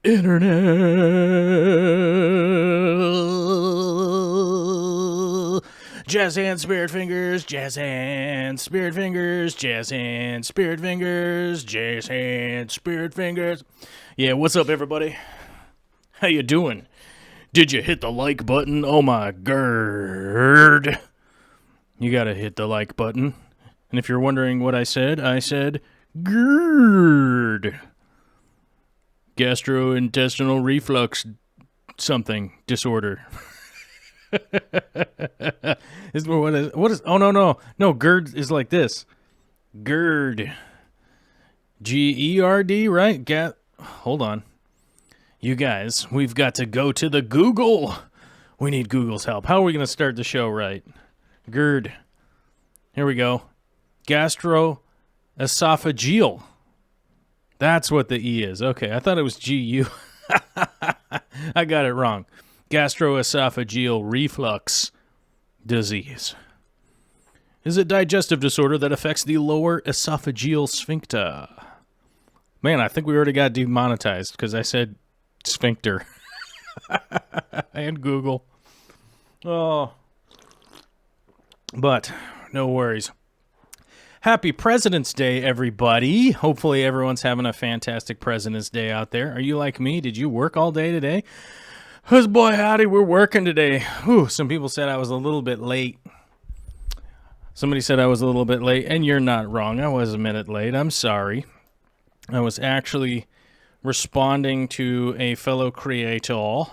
Internet. Jazz hands, spirit fingers, jazz hands, spirit fingers, jazz hands, spirit fingers, jazz hands, spirit fingers. Yeah, what's up, everybody? How you doing? Did you hit the like button? Oh my gerd. You gotta hit the like button. And if you're wondering what I said GERD. Gastrointestinal reflux something disorder. What is oh no GERD is like this. GERD. GERD, right? Hold on. You guys, we've got to go to the Google. We need Google's help. How are we going to start the show right? GERD. Here we go. Gastroesophageal. That's what the E is. Okay, I thought it was GU. I got it wrong. Gastroesophageal reflux disease is a digestive disorder that affects the lower esophageal sphincter. Man, I think we already got demonetized because I said sphincter. And Google. Oh. But no worries. Happy President's Day, everybody. Hopefully everyone's having a fantastic President's Day out there. Are you like me? Did you work all day today? Because boy, howdy, we're working today. Whew, some people said I was a little bit late. Somebody said I was a little bit late, and you're not wrong. I was a minute late. I'm sorry. I was actually responding to a fellow creator.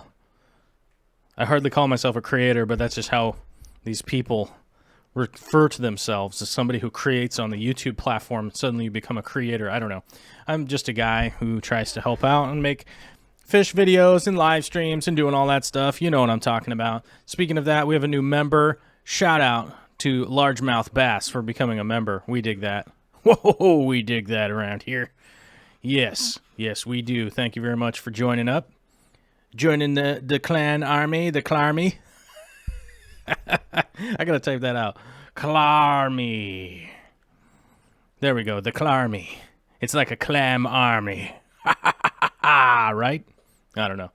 I hardly call myself a creator, but that's just how these people refer to themselves, as somebody who creates on the YouTube platform. Suddenly you become a creator. I don't know. I'm just a guy who tries to help out and make fish videos and live streams and doing all that stuff. You know what I'm talking about. Speaking of that, we have a new member. Shout out to Largemouth Bass for becoming a member. We dig that. Whoa, we dig that around here. Yes, we do. Thank you very much for joining up. Joining the clan army, the Clarmy. I gotta type that out. Clarmy. There we go, the Clarmy. It's like a clam army. Right? I don't know.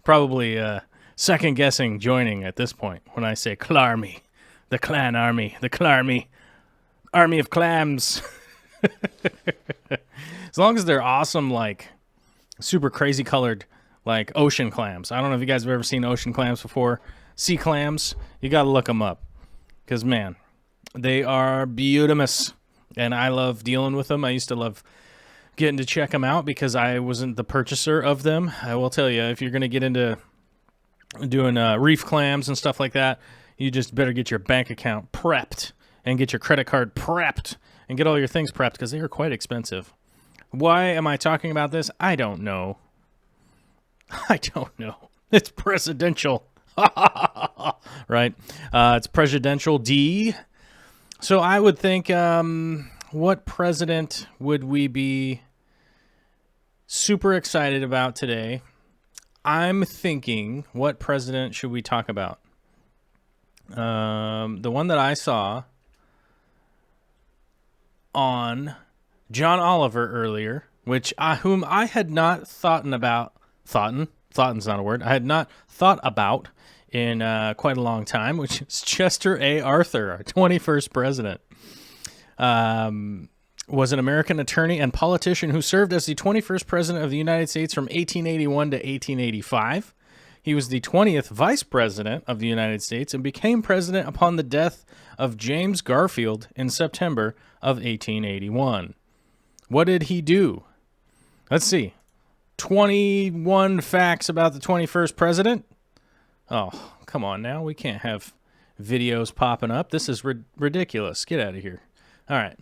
Probably second guessing joining at this point when I say Clarmy. The clan army. The Clarmy. Army of clams. As long as they're awesome, like super crazy colored, like ocean clams. I don't know if you guys have ever seen ocean clams before. Sea clams, you got to look them up. Because, man, they are beautimous. And I love dealing with them. I used to love getting to check them out because I wasn't the purchaser of them. I will tell you, if you're going to get into doing reef clams and stuff like that, you just better get your bank account prepped and get your credit card prepped and get all your things prepped because they are quite expensive. Why am I talking about this? I don't know. It's presidential. Right? It's presidential D. So I would think, what president would we be super excited about today? I'm thinking, what president should we talk about? The one that I saw on John Oliver earlier, whom I had not thoughten's not a word. I had not thought about in quite a long time, which is Chester A. Arthur, our 21st president. Was an American attorney and politician who served as the 21st president of the United States from 1881 to 1885. He was the 20th vice president of the United States and became president upon the death of James Garfield in September of 1881. What did he do? Let's see. 21 facts about the 21st president. Oh, come on now. We can't have videos popping up. This is ridiculous. Get out of here. All right.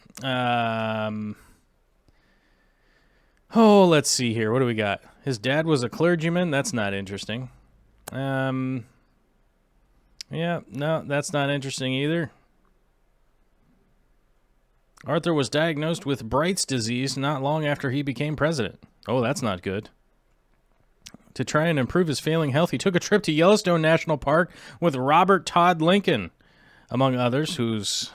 Let's see here. What do we got? His dad was a clergyman. That's not interesting. Yeah, no, that's not interesting either. Arthur was diagnosed with Bright's disease not long after he became president. Oh, that's not good. To try and improve his failing health, he took a trip to Yellowstone National Park with Robert Todd Lincoln, among others,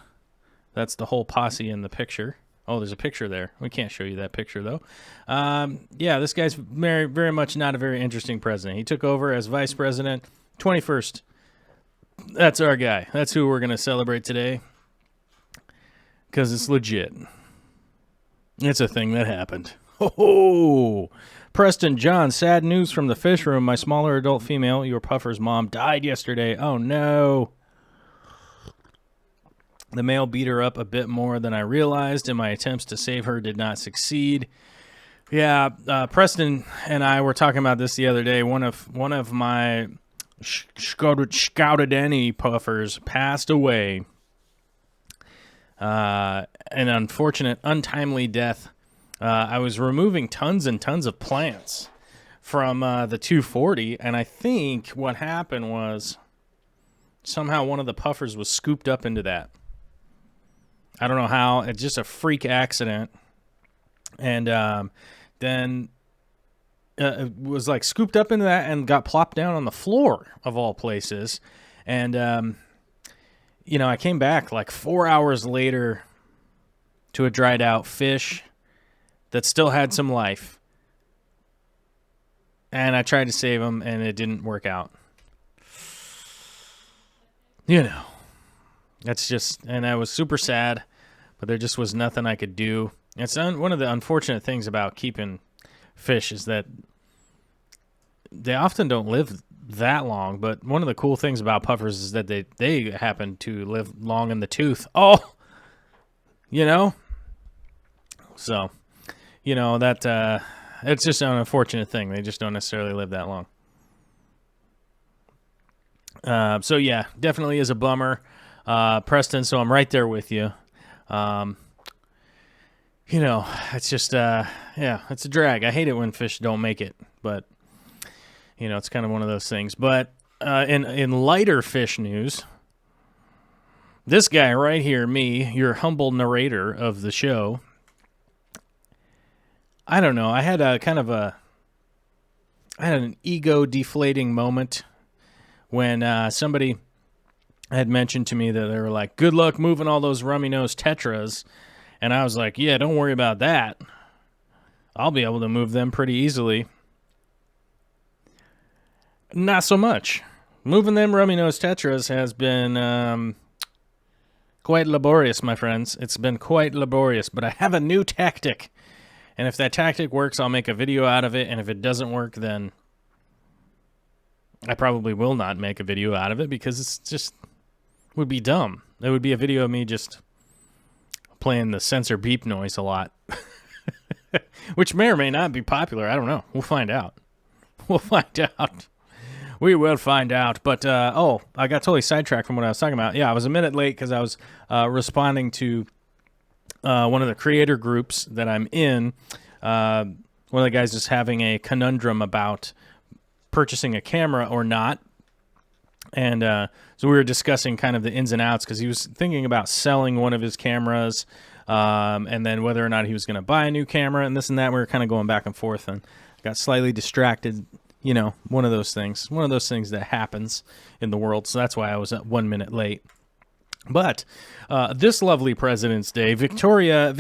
that's the whole posse in the picture. Oh, there's a picture there. We can't show you that picture, though. Yeah, this guy's very, very much not a very interesting president. He took over as vice president, 21st. That's our guy. That's who we're going to celebrate today. Because it's legit. It's a thing that happened. Oh, Preston John, sad news from the fish room. My smaller adult female, your puffer's mom, died yesterday. Oh, no. The male beat her up a bit more than I realized, and my attempts to save her did not succeed. Yeah, Preston and I were talking about this the other day. One of my scouted any puffers passed away. An unfortunate, untimely death. I was removing tons and tons of plants from the 240, and I think what happened was somehow one of the puffers was scooped up into that. I don't know how. It's just a freak accident. And then it was like scooped up into that and got plopped down on the floor, of all places. And I came back like 4 hours later to a dried out fish that still had some life. And I tried to save him, and it didn't work out. That's just, and I was super sad, but there just was nothing I could do. It's one of the unfortunate things about keeping fish is that they often don't live that long, but one of the cool things about puffers is that they happen to live long in the tooth. So, that it's just an unfortunate thing. They just don't necessarily live that long. So yeah, definitely is a bummer, Preston. So I'm right there with you. It's just, it's a drag. I hate it when fish don't make it, but it's kind of one of those things. But in lighter fish news, this guy right here, me, your humble narrator of the show, I don't know. I had an ego deflating moment when somebody had mentioned to me that they were like, good luck moving all those rummy nose tetras. And I was like, yeah, don't worry about that. I'll be able to move them pretty easily. Not so much. Moving them rummy nose tetras has been quite laborious, my friends. It's been quite laborious, but I have a new tactic. And if that tactic works, I'll make a video out of it. And if it doesn't work, then I probably will not make a video out of it because it's just would be dumb. It would be a video of me just playing the sensor beep noise a lot, which may or may not be popular. I don't know. We'll find out. We will find out. But, I got totally sidetracked from what I was talking about. Yeah, I was a minute late because I was responding to one of the creator groups that I'm in. One of the guys is having a conundrum about purchasing a camera or not. And so we were discussing kind of the ins and outs because he was thinking about selling one of his cameras and then whether or not he was going to buy a new camera and this and that. We were kind of going back and forth and got slightly distracted. One of those things that happens in the world. So that's why I was 1 minute late. But this lovely President's Day, Victoria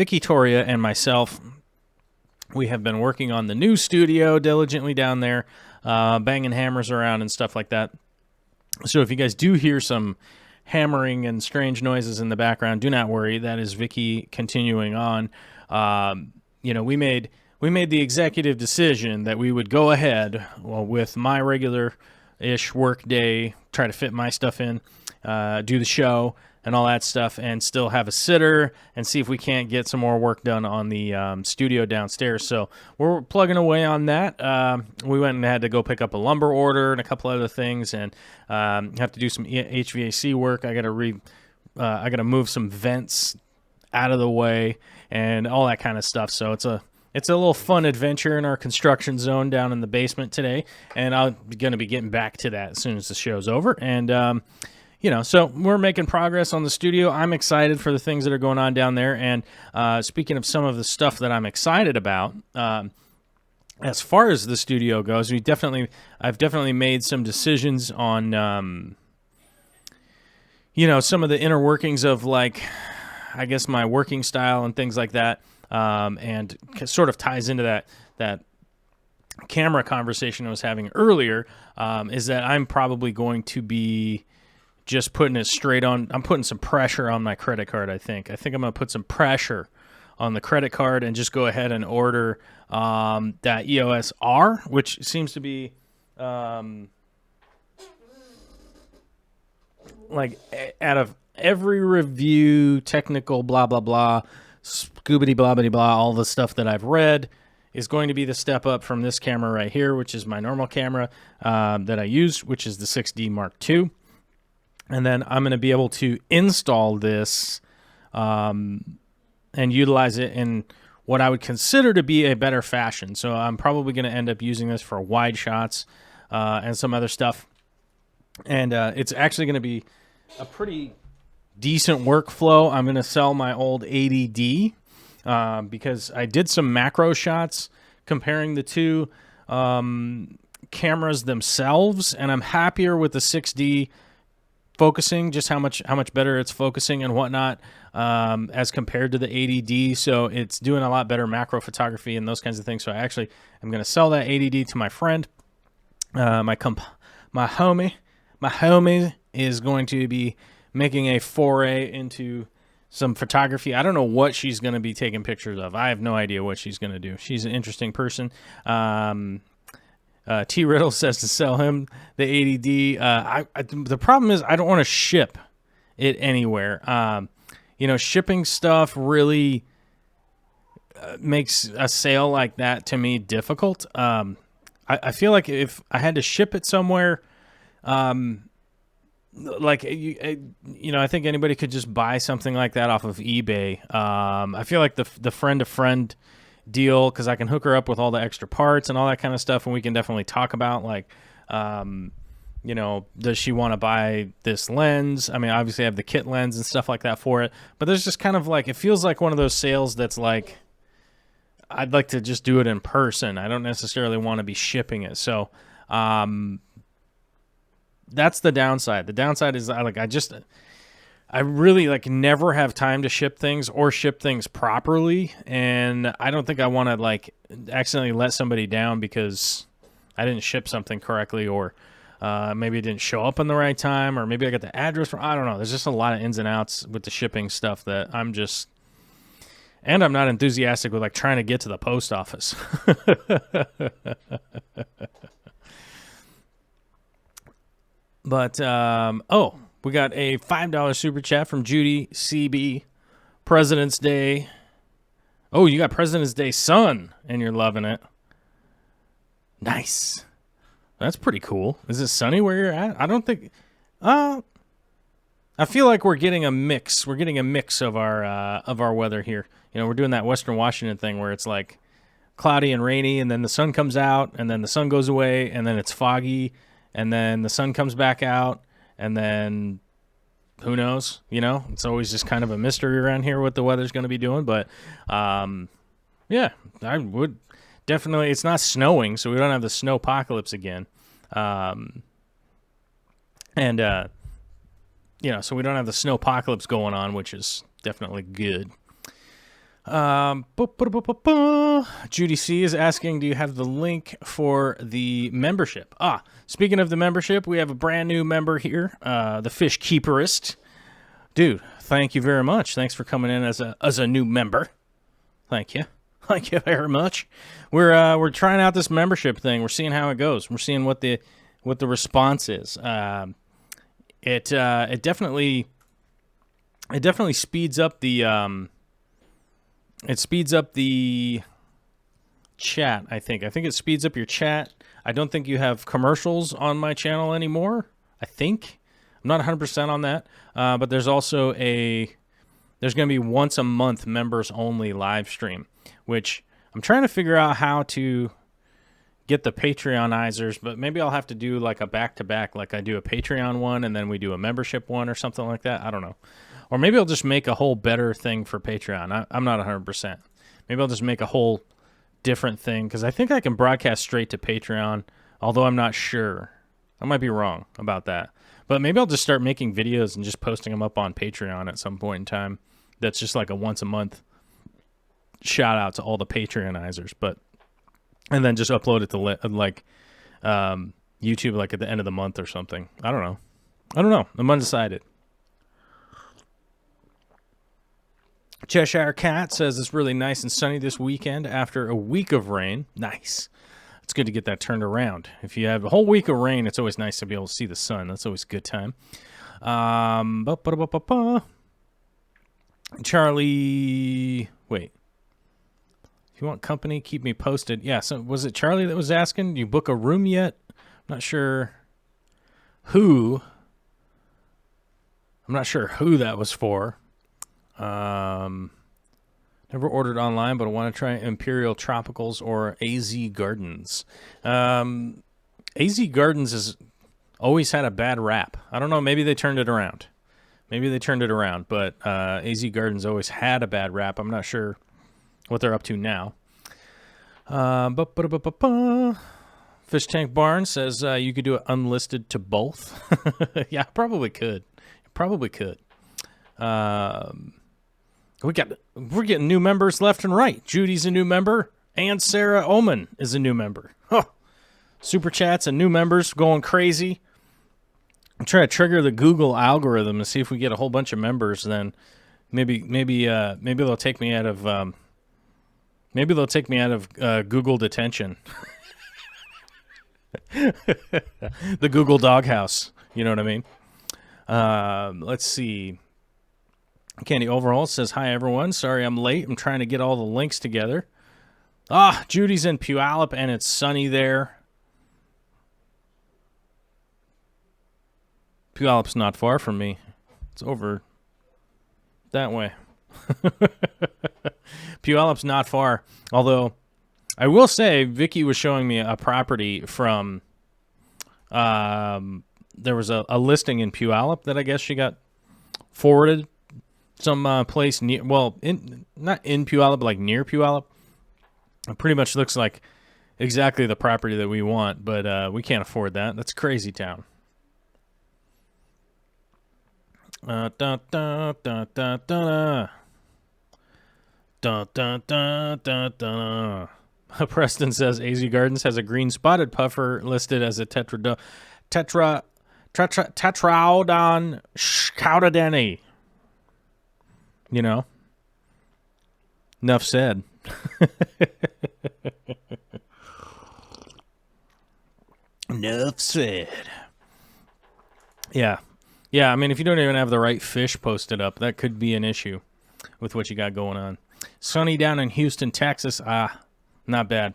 and myself, we have been working on the new studio diligently down there, banging hammers around and stuff like that. So if you guys do hear some hammering and strange noises in the background, do not worry. That is Vicky continuing on. We made the executive decision that we would go ahead with my regular-ish work day, try to fit my stuff in, do the show, and all that stuff, and still have a sitter and see if we can't get some more work done on the studio downstairs. So we're plugging away on that. We went and had to go pick up a lumber order and a couple other things, and have to do some HVAC work. I got to move some vents out of the way and all that kind of stuff. So it's a little fun adventure in our construction zone down in the basement today, and I'm going to be getting back to that as soon as the show's over. And so we're making progress on the studio. I'm excited for the things that are going on down there. And speaking of some of the stuff that I'm excited about, as far as the studio goes, I've definitely made some decisions on, some of the inner workings of, like, I guess my working style and things like that. And sort of ties into that camera conversation I was having earlier, is that I'm probably going to be just putting it straight on. I'm putting some pressure on my credit card, I think. I'm going to put some pressure on the credit card and just go ahead and order that EOS R, which seems to be like out of every review, technical, blah, blah, blah, scoobity, blah, blah, blah, all the stuff that I've read is going to be the step up from this camera right here, which is my normal camera that I use, which is the 6D Mark II. And then I'm going to be able to install this and utilize it in what I would consider to be a better fashion. So I'm probably going to end up using this for wide shots and some other stuff. And it's actually going to be a pretty decent workflow. I'm going to sell my old 80D because I did some macro shots comparing the two cameras themselves, and I'm happier with the 6D focusing, just how much better it's focusing and whatnot as compared to the 80D. So it's doing a lot better macro photography and those kinds of things. So I actually am going to sell that 80D to my friend. My homie is going to be making a foray into some photography. I don't know what she's going to be taking pictures of. I have no idea what she's going to do. She's an interesting person. T. Riddle says to sell him the 80D. The problem is I don't want to ship it anywhere. Shipping stuff really makes a sale like that to me difficult. I feel like if I had to ship it somewhere, I think anybody could just buy something like that off of eBay. I feel like the friend-to-friend deal, because I can hook her up with all the extra parts and all that kind of stuff, and we can definitely talk about, like, does she want to buy this lens? I mean, obviously I have the kit lens and stuff like that for it, but there's just kind of like, it feels like one of those sales that's like, I'd like to just do it in person. I don't necessarily want to be shipping it. So, that's the downside. The downside is I really never have time to ship things or ship things properly. And I don't think I want to accidentally let somebody down because I didn't ship something correctly, or maybe it didn't show up in the right time, or maybe I got the address wrong. I don't know. There's just a lot of ins and outs with the shipping stuff that I'm not enthusiastic with trying to get to the post office. But, we got a $5 super chat from Judy CB. President's Day. Oh, you got President's Day sun, and you're loving it. Nice. That's pretty cool. Is it sunny where you're at? I don't think... I feel like we're getting a mix. We're getting a mix of our weather here. We're doing that Western Washington thing where it's cloudy and rainy, and then the sun comes out, and then the sun goes away, and then it's foggy, and then the sun comes back out, and then who knows? It's always just kind of a mystery around here what the weather's going to be doing. But yeah, I would definitely. It's not snowing, so we don't have the snowpocalypse again. So we don't have the snowpocalypse going on, which is definitely good. Judy C is asking, do you have the link for the membership? Speaking of the membership, we have a brand new member here, the Fish Keeperist. Dude, thank you very much. Thanks for coming in as a new member. Thank you very much. We're trying out this membership thing. We're seeing how it goes. We're seeing what the response is. It definitely it definitely speeds up the chat. I think it speeds up your chat. I don't think you have commercials on my channel anymore. I think I'm not 100% on that, but there's also there's going to be once a month members only live stream, which I'm trying to figure out how to get the Patreonizers, but maybe I'll have to do like a back-to-back, like I do a Patreon one and then we do a membership one or something like that. I don't know. Or maybe I'll just make a whole better thing for Patreon. I'm not 100%. Maybe I'll just make a whole different thing, because I think I can broadcast straight to Patreon, although I'm not sure. I might be wrong about that. But maybe I'll just start making videos and just posting them up on Patreon at some point in time. That's just like a once a month shout out to all the Patreonizers, and then just upload it to YouTube like at the end of the month or something. I don't know. I'm undecided. Cheshire Cat says it's really nice and sunny this weekend after a week of rain. Nice. It's good to get that turned around. If you have a whole week of rain, it's always nice to be able to see the sun. That's always a good time. Charlie, wait. If you want company, keep me posted. Yeah, so was it Charlie that was asking? Do you book a room yet? I'm not sure who. I'm not sure who that was for. Never ordered online, but I want to try Imperial Tropicals or AZ Gardens. AZ Gardens has always had a bad rap. I don't know. Maybe they turned it around. But AZ Gardens always had a bad rap. I'm not sure what they're up to now. Fish Tank Barn says you could do it unlisted to both. Yeah, probably could. We're getting new members left and right. Judy's a new member, and Sarah Oman is a new member. Huh. Super chats and new members going crazy. I'm trying to trigger the Google algorithm to see if we get a whole bunch of members. Then maybe they'll take me out of Google detention. The Google doghouse. You know what I mean? Let's see. Candy Overall says, hi, everyone. Sorry I'm late. I'm trying to get all the links together. Judy's in Puyallup, and it's sunny there. Puyallup's not far from me. It's over that way. Puyallup's not far. Although, I will say, Vicky was showing me a property from... there was a listing in Puyallup that I guess she got forwarded some place near, not in Puyallup, but like near Puyallup. It pretty much looks like exactly the property that we want, but we can't afford that. That's crazy town. Preston says AZ Gardens has a green spotted puffer listed as a tetraodon scoutadeni. You know, enough said. Enough said. Yeah. I mean, if you don't even have the right fish posted up, that could be an issue with what you got going on. Sunny down in Houston, Texas. Not bad.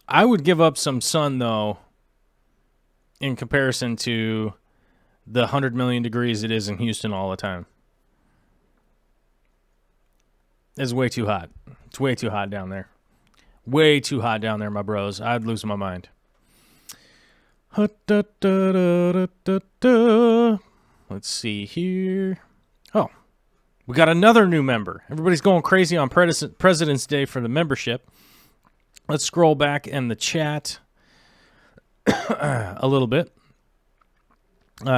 I would give up some sun though, in comparison to the 100 million degrees it is in Houston all the time. It's way too hot. It's way too hot down there. Way too hot down there, my bros. I'd lose my mind. Let's see here. Oh, we got another new member. Everybody's going crazy on President's Day for the membership. Let's scroll back in the chat a little bit.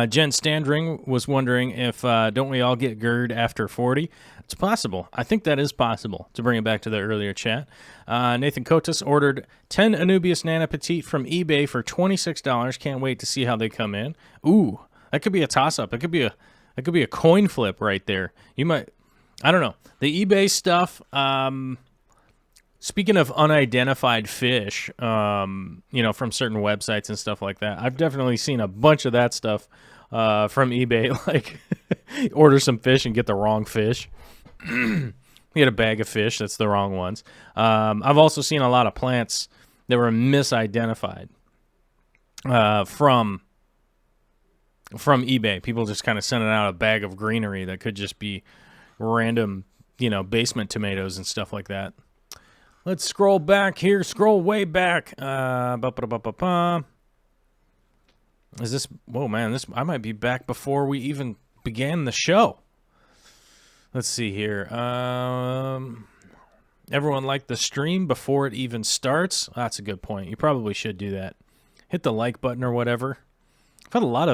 Jen Standring was wondering if don't we all get GERD after 40? It's possible. I think that is possible, to bring it back to the earlier chat. Nathan Kotis ordered 10 Anubias Nana Petite from eBay for $26. Can't wait to see how they come in. Ooh, that could be a toss-up. It could be a coin flip right there. You might, I don't know. The eBay stuff, speaking of unidentified fish, from certain websites and stuff like that, I've definitely seen a bunch of that stuff from eBay. Like, order some fish and get the wrong fish. You get a bag of fish that's the wrong ones. I've also seen a lot of plants that were misidentified from eBay. People just kind of sending out a bag of greenery that could just be random, basement tomatoes and stuff like that. Let's scroll back here. Scroll way back. Is this... Whoa, man. I might be back before we even began the show. Let's see here. Everyone like the stream before it even starts? That's a good point. You probably should do that. Hit the like button or whatever. I've had a lot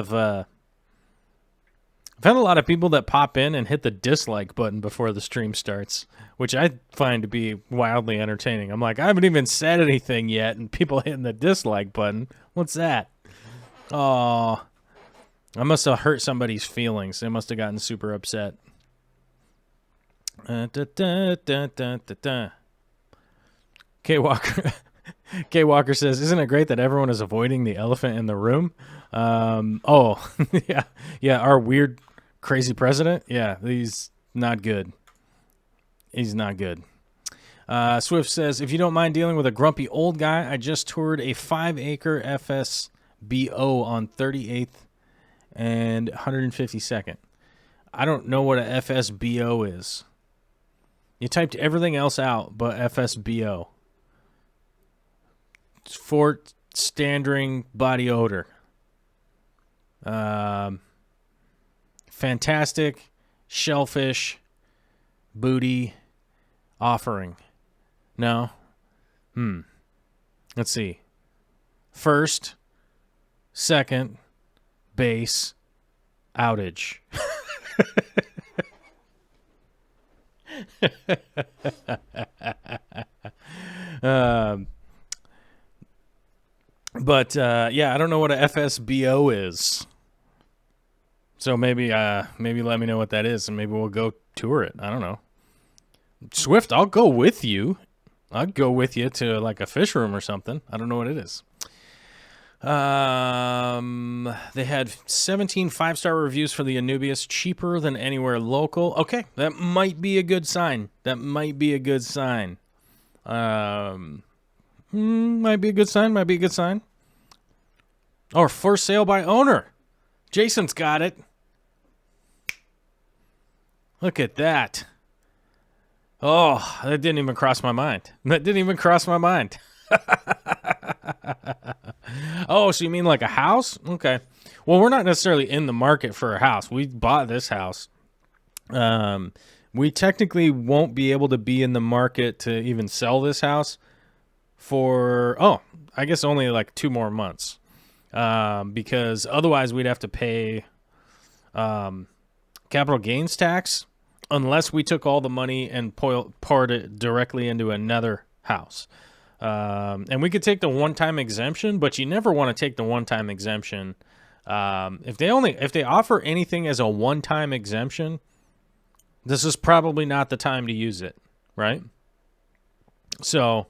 of people that pop in and hit the dislike button before the stream starts, which I find to be wildly entertaining. I'm like, I haven't even said anything yet, and people hitting the dislike button. What's that? Oh, I must have hurt somebody's feelings. They must have gotten super upset. K Walker says, "Isn't it great that everyone is avoiding the elephant in the room?" Oh, yeah. Our weird, crazy president. Yeah, he's not good. He's not good. Swift says, "If you don't mind dealing with a grumpy old guy, I just toured a 5-acre FSBO on 38th and 152nd. I don't know what a FSBO is. You typed everything else out but FSBO. It's Fort Standing Body Odor. Fantastic shellfish booty offering. No? Let's see. First, second, base, outage." Yeah, I don't know what a FSBO is. So maybe let me know what that is, and maybe we'll go tour it. I don't know. Swift, I'll go with you. I'll go with you to like a fish room or something. I don't know what it is. They had 17 5-star reviews for the Anubius, cheaper than anywhere local. Okay, that might be a good sign. Might be a good sign. Or for sale by owner. Jason's got it. Look at that. Oh, that didn't even cross my mind. Oh, so you mean like a house? Okay. Well, we're not necessarily in the market for a house. We bought this house. We technically won't be able to be in the market to even sell this house for, I guess only like 2 more months. Because otherwise we'd have to pay capital gains tax unless we took all the money and poured it directly into another house. And we could take the one-time exemption, but you never want to take the one-time exemption. If they offer anything as a one-time exemption, this is probably not the time to use it, right? So,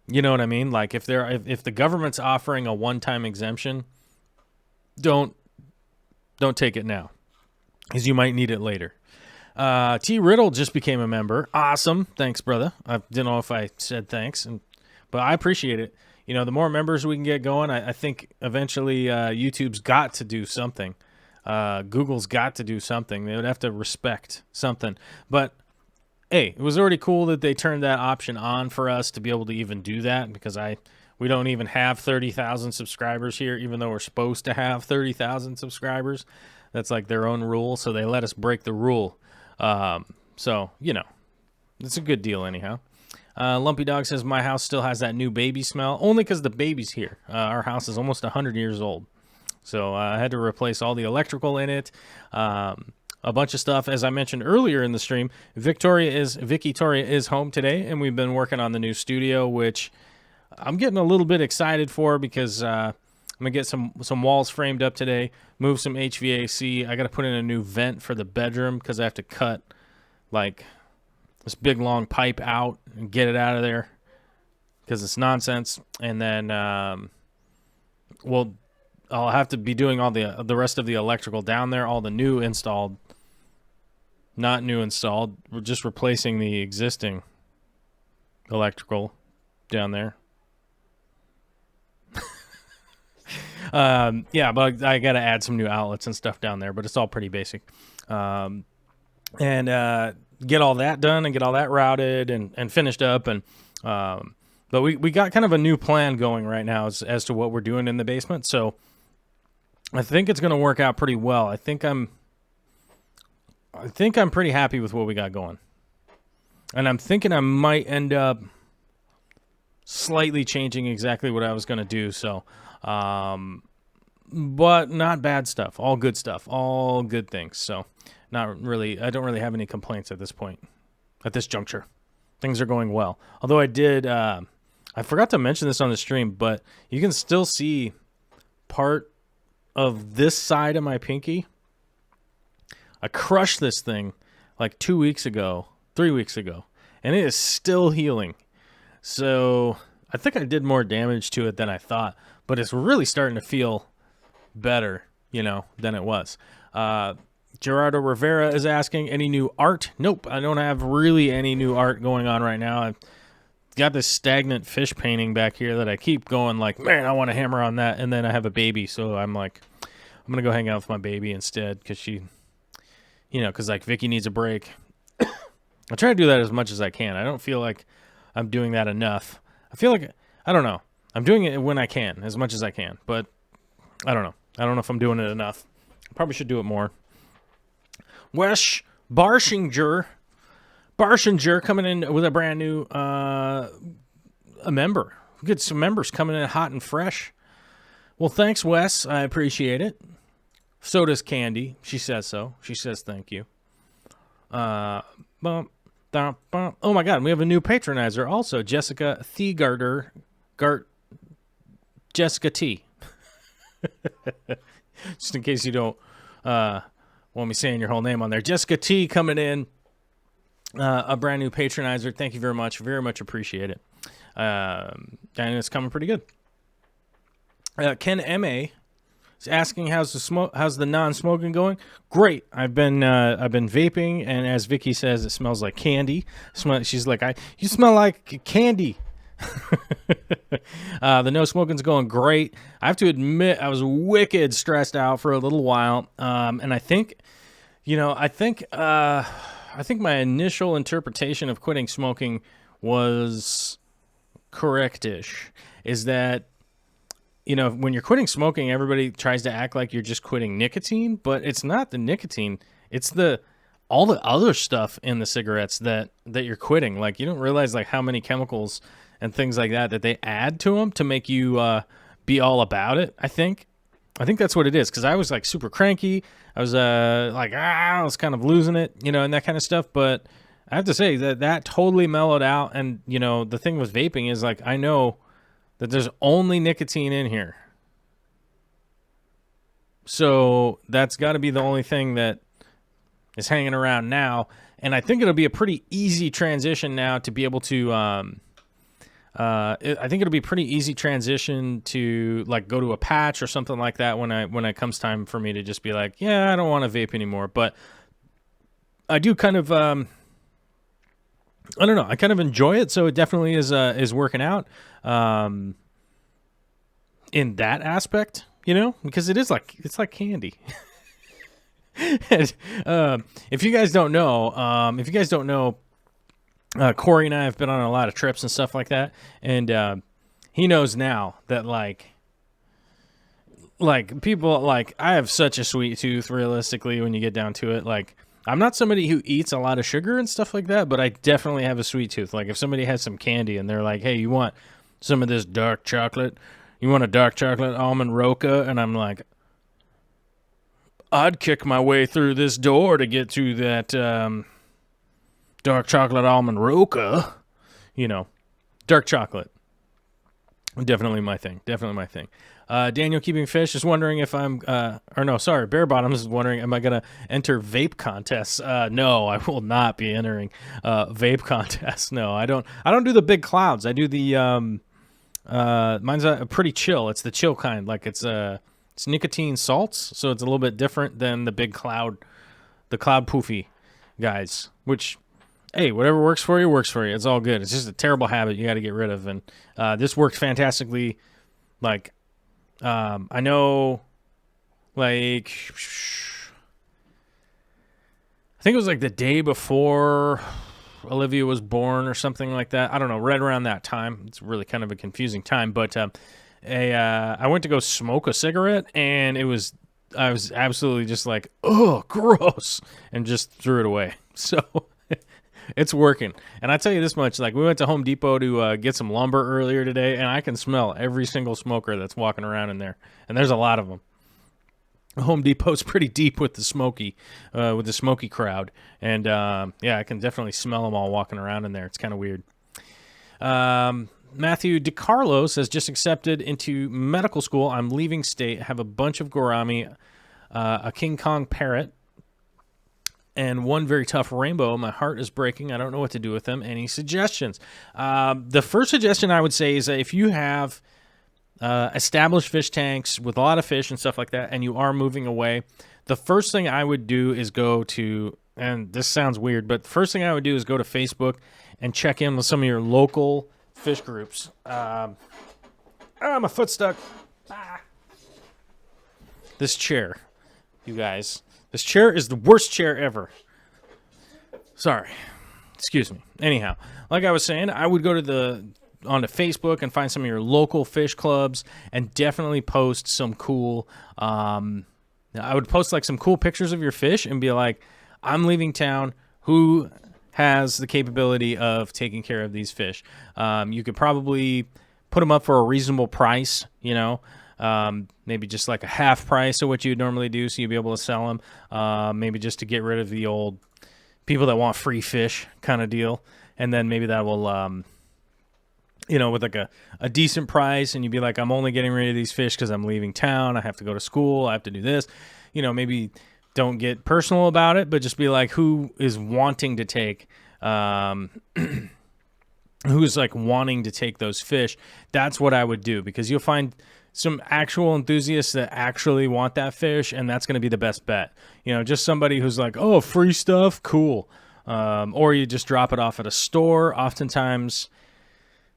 you know what I mean? Like if the government's offering a one-time exemption, don't take it now, because you might need it later. T. Riddle just became a member. Awesome. Thanks, brother. I didn't know if I said thanks, but I appreciate it. The more members we can get going, I think eventually YouTube's got to do something. Google's got to do something. They would have to respect something. But, hey, it was already cool that they turned that option on for us to be able to even do that, because we don't even have 30,000 subscribers here, even though we're supposed to have 30,000 subscribers. That's like their own rule, so they let us break the rule. So, it's a good deal anyhow. Lumpy Dog says, "My house still has that new baby smell," only because the baby's here. Our house is almost 100 years old. So I had to replace all the electrical in it. A bunch of stuff. As I mentioned earlier in the stream, Victoria is home today, and we've been working on the new studio, which I'm getting a little bit excited for, because I'm going to get some walls framed up today, move some HVAC. I got to put in a new vent for the bedroom, because I have to cut like this big long pipe out and get it out of there, because it's nonsense. And then we'll I'll have to be doing all the rest of the electrical down there, all the new installed, not new installed. We're just replacing the existing electrical down there. Yeah, but I got to add some new outlets and stuff down there, but it's all pretty basic. And get all that done and get all that routed and finished up. And but we got kind of a new plan going right now as to what we're doing in the basement. So I think it's going to work out pretty well. I think I'm pretty happy with what we got going. And I'm thinking I might end up slightly changing exactly what I was going to do. So, but not bad stuff, all good stuff, all good things. So not really, I don't really have any complaints at this point, at this juncture. Things are going well. Although I did, I forgot to mention this on the stream, but you can still see part of this side of my pinky. I crushed this thing like 2 weeks ago, 3 weeks ago, and it is still healing. So I think I did more damage to it than I thought, but it's really starting to feel better, than it was. Gerardo Rivera is asking, any new art? Nope, I don't have really any new art going on right now. I've got this stagnant fish painting back here that I keep going like, man, I want to hammer on that, and then I have a baby, so I'm like, I'm going to go hang out with my baby instead, because she, because like Vicky needs a break. I try to do that as much as I can. I don't feel like I'm doing that enough. I feel like, I don't know. I'm doing it when I can, as much as I can, but I don't know. I don't know if I'm doing it enough. I probably should do it more. Wes Barshinger coming in with a brand new a member. We get some members coming in hot and fresh. Well, thanks, Wes. I appreciate it. So does Candy. She says so. She says thank you. Oh my God, we have a new patronizer also. Jessica Thiegarter. Jessica T. Just in case you don't want me saying your whole name on there. Jessica T coming in. A brand new patronizer. Thank you very much. Very much appreciate it. And it's coming pretty good. Ken M.A. is asking, how's the non-smoking going? Great. I've been vaping, and as Vicky says, it smells like candy. She's like, you smell like candy. The no smoking's going great. I have to admit, I was wicked stressed out for a little while, and I think my initial interpretation of quitting smoking was correct-ish. Is that, when you're quitting smoking, everybody tries to act like you're just quitting nicotine, but it's not the nicotine. It's all the other stuff in the cigarettes that you're quitting. Like, you don't realize like how many chemicals and things like that they add to them to make you be all about it. I think that's what it is, because I was like super cranky. I was I was kind of losing it, and that kind of stuff. But I have to say that totally mellowed out. And the thing with vaping is like, I know that there's only nicotine in here, so that's got to be the only thing that is hanging around now. And I think it'll be a pretty easy transition now to be able to. I think it'll be a pretty easy transition to like go to a patch or something like that when it comes time for me to just be like, yeah, I don't want to vape anymore. But I do kind of, I don't know, I kind of enjoy it. So it definitely is working out, in that aspect, because it's like candy. And, if you guys don't know, Corey and I have been on a lot of trips and stuff like that, and he knows now that like people, like, I have such a sweet tooth, realistically, when you get down to it. Like, I'm not somebody who eats a lot of sugar and stuff like that, but I definitely have a sweet tooth. Like, if somebody has some candy and they're like, hey, you want some of this dark chocolate? You want a dark chocolate almond roca? And I'm like, I'd kick my way through this door to get to that dark chocolate almond roca. Dark chocolate. Definitely my thing. Daniel Keeping Fish is wondering if Bear Bottoms is wondering, am I going to enter vape contests? No, I will not be entering vape contests. No, I don't do the big clouds. I do the, mine's pretty chill. It's the chill kind. Like, it's It's nicotine salts, so it's a little bit different than the cloud poofy guys, which, hey, whatever works for you, works for you. It's all good. It's just a terrible habit you got to get rid of. And this worked fantastically. Like, I know, like, I think it was like the day before Olivia was born or something like that. I don't know, right around that time. It's really kind of a confusing time. But I went to go smoke a cigarette, and I was absolutely just like, oh, gross, and just threw it away. So it's working. And I tell you this much, like, we went to Home Depot to get some lumber earlier today, and I can smell every single smoker that's walking around in there. And there's a lot of them. Home Depot's pretty deep with the smoky crowd. And, yeah, I can definitely smell them all walking around in there. It's kind of weird. Matthew DiCarlo says, just accepted into medical school. I'm leaving state. Have a bunch of gourami, a King Kong parrot, and one very tough rainbow. My heart is breaking. I don't know what to do with them. Any suggestions? The first suggestion I would say is that if you have established fish tanks with a lot of fish and stuff like that, and you are moving away, the first thing I would do is go to, and this sounds weird, but the first thing I would do is go to Facebook and check in with some of your local fish groups. My foot stuck. This chair, you guys. This chair is the worst chair ever. Sorry. Excuse me. Anyhow, like I was saying, I would go to onto Facebook and find some of your local fish clubs and definitely post some cool, I would post like some cool pictures of your fish and be like, I'm leaving town. Who has the capability of taking care of these fish? You could probably put them up for a reasonable price, you know, maybe just like a half price of what you'd normally do, so you'd be able to sell them, maybe just to get rid of the old people that want free fish kind of deal. And then maybe that will, you know, with like a decent price, and you'd be like, I'm only getting rid of these fish because I'm leaving town. I have to go to school. I have to do this. You know, maybe don't get personal about it, but just be like, who is wanting to take, who's like wanting to take those fish. That's what I would do, because you'll find some actual enthusiasts that actually want that fish, and that's going to be the best bet. You know, just somebody who's like, oh, free stuff, cool. Or you just drop it off at a store. Oftentimes,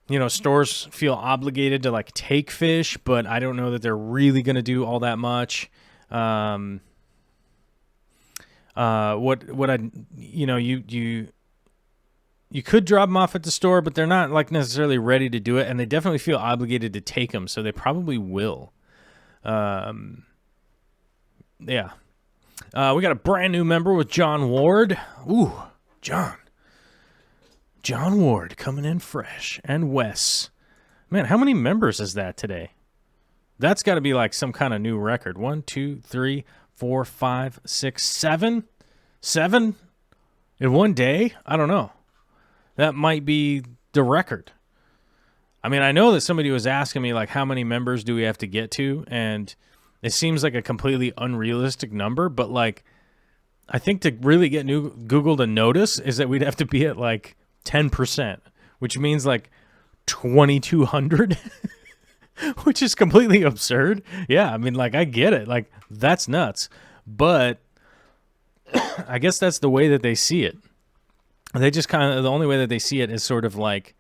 you know, stores feel obligated to like take fish, but I don't know that they're really going to do all that much. What I, you know, you could drop them off at the store, but they're not like necessarily ready to do it, and they definitely feel obligated to take them, so they probably will. Yeah. We got a brand new member with John Ward. Ooh, John Ward coming in fresh. And Wes. Man, how many members is that today? That's got to be like some kind of new record. 1, 2, 3, 4, 5, 6, 7? 7 in one day? I don't know. That might be the record. I mean, I know that somebody was asking me, like, how many members do we have to get to? And it seems like a completely unrealistic number, but, like, I think to really get Google to notice is that we'd have to be at, like, 10%, which means, like, 2,200, which is completely absurd. Yeah, I mean, like, I get it. Like, that's nuts. But I guess that's the way that they see it. They just kind of, the only way that they see it is sort of like,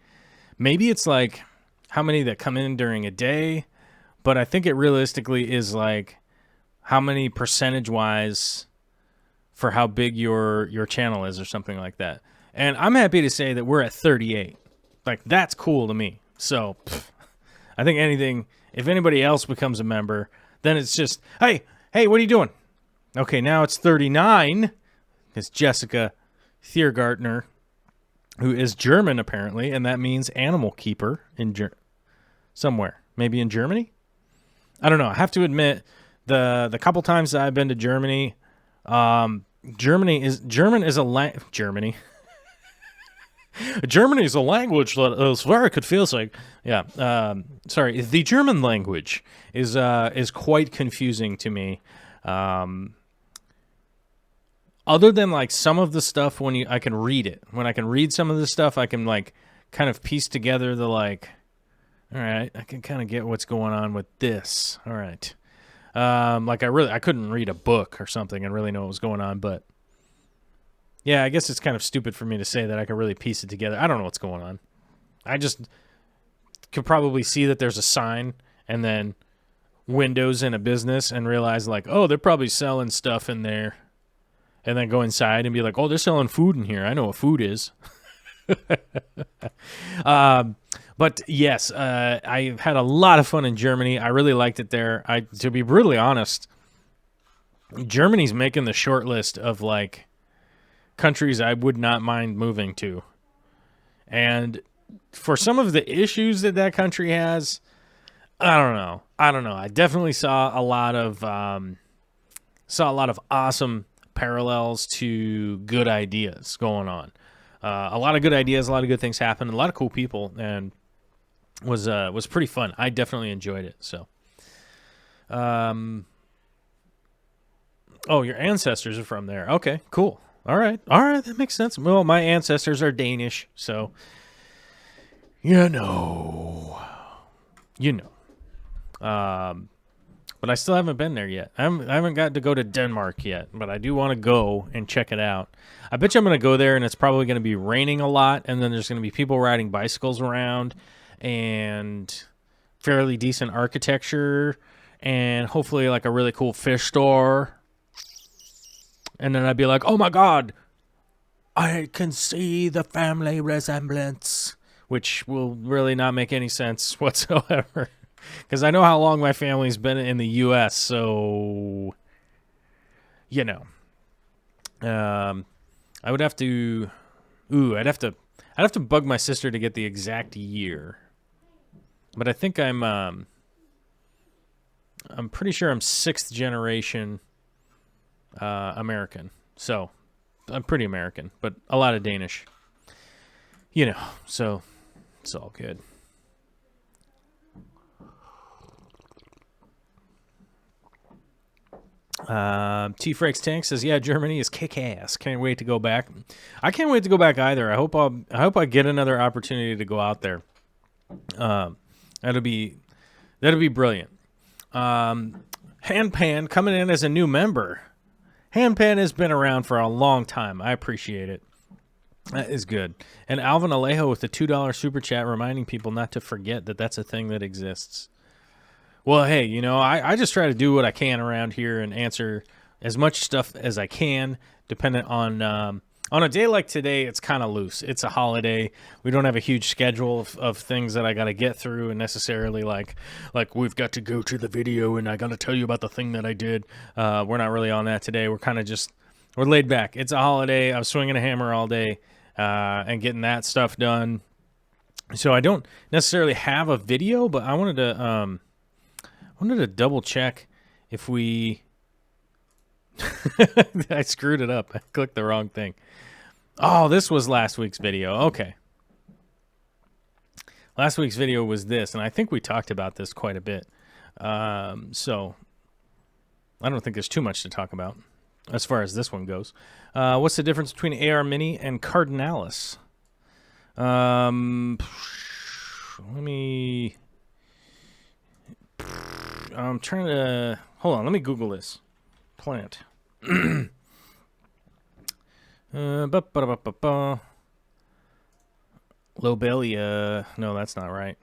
maybe it's like how many that come in during a day, but I think it realistically is like how many percentage-wise for how big your channel is or something like that. And I'm happy to say that we're at 38. Like, that's cool to me. So, I think if anybody else becomes a member, then it's just, hey, what are you doing? Okay, now it's 39. It's Jessica Thiergartner, who is German apparently, and that means animal keeper in somewhere, maybe in Germany. I don't know. I have to admit, the couple times that I've been to Germany, Germany is a language that is very confusing. Yeah, sorry. The German language is quite confusing to me. Other than like some of the stuff I can read it. When I can read some of the stuff, I can like kind of piece together the like, all right, I can kind of get what's going on with this. All right. Like I couldn't read a book or something and really know what was going on, but yeah, I guess it's kind of stupid for me to say that I could really piece it together. I don't know what's going on. I just could probably see that there's a sign and then windows in a business and realize like, oh, they're probably selling stuff in there. And then go inside and be like, oh, they're selling food in here. I know what food is. But yes, I had a lot of fun in Germany. I really liked it there. To be brutally honest, Germany's making the short list of like countries I would not mind moving to. And for some of the issues that country has, I don't know. I definitely saw a lot of awesome parallels to good ideas going on. A lot of good ideas, a lot of good things happened, a lot of cool people, and was pretty fun. I definitely enjoyed it. So, oh, your ancestors are from there. Okay, cool. All right, that makes sense. Well, my ancestors are Danish, so you know. But I still haven't been there yet. I haven't got to go to Denmark yet, but I do want to go and check it out. I bet you I'm going to go there, and it's probably going to be raining a lot, and then there's going to be people riding bicycles around, and fairly decent architecture, and hopefully like a really cool fish store. And then I'd be like, oh my God, I can see the family resemblance, which will really not make any sense whatsoever. Because I know how long my family's been in the U.S., so, you know. I would have to, I'd have to bug my sister to get the exact year. But I think I'm pretty sure I'm 6th generation American. So, I'm pretty American, but a lot of Danish. You know, so it's all good. T Frakes Tank says, "Yeah, Germany is kick ass. Can't wait to go back. I can't wait to go back either. I hope I get another opportunity to go out there. That'll be brilliant. Handpan coming in as a new member. Handpan has been around for a long time. I appreciate it. That is good. And Alvin Alejo with the $2 super chat, reminding people not to forget that that's a thing that exists." Well, hey, you know, I just try to do what I can around here and answer as much stuff as I can, dependent on a day like today, it's kind of loose. It's a holiday. We don't have a huge schedule of things that I got to get through, and necessarily like we've got to go to the video and I got to tell you about the thing that I did. We're not really on that today. We're kind of just, we're laid back. It's a holiday. I was swinging a hammer all day and getting that stuff done. So I don't necessarily have a video, but I wanted to double check if we I screwed it up. I clicked the wrong thing. Oh, this was last week's video. Okay. Last week's video was this, and I think we talked about this quite a bit. So I don't think there's too much to talk about as far as this one goes. What's the difference between AR Mini and Cardinalis? Let me... I'm trying to... Hold on, let me Google this. Plant. Lobelia. No, that's not right.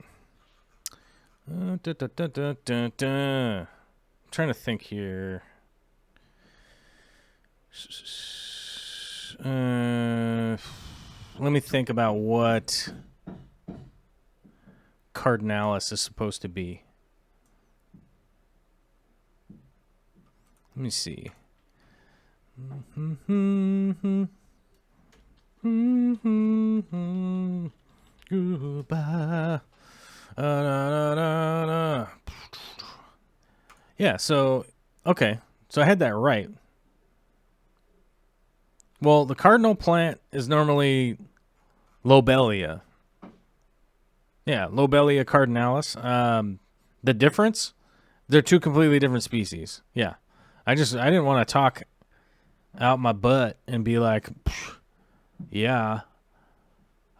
Trying to think here. Let me think about what cardinalis is supposed to be. Let me see. Goodbye. Yeah, so, okay. So I had that right. Well, the cardinal plant is normally Lobelia. Yeah, Lobelia cardinalis. The difference? They're two completely different species. Yeah. I didn't want to talk out my butt and be like, yeah,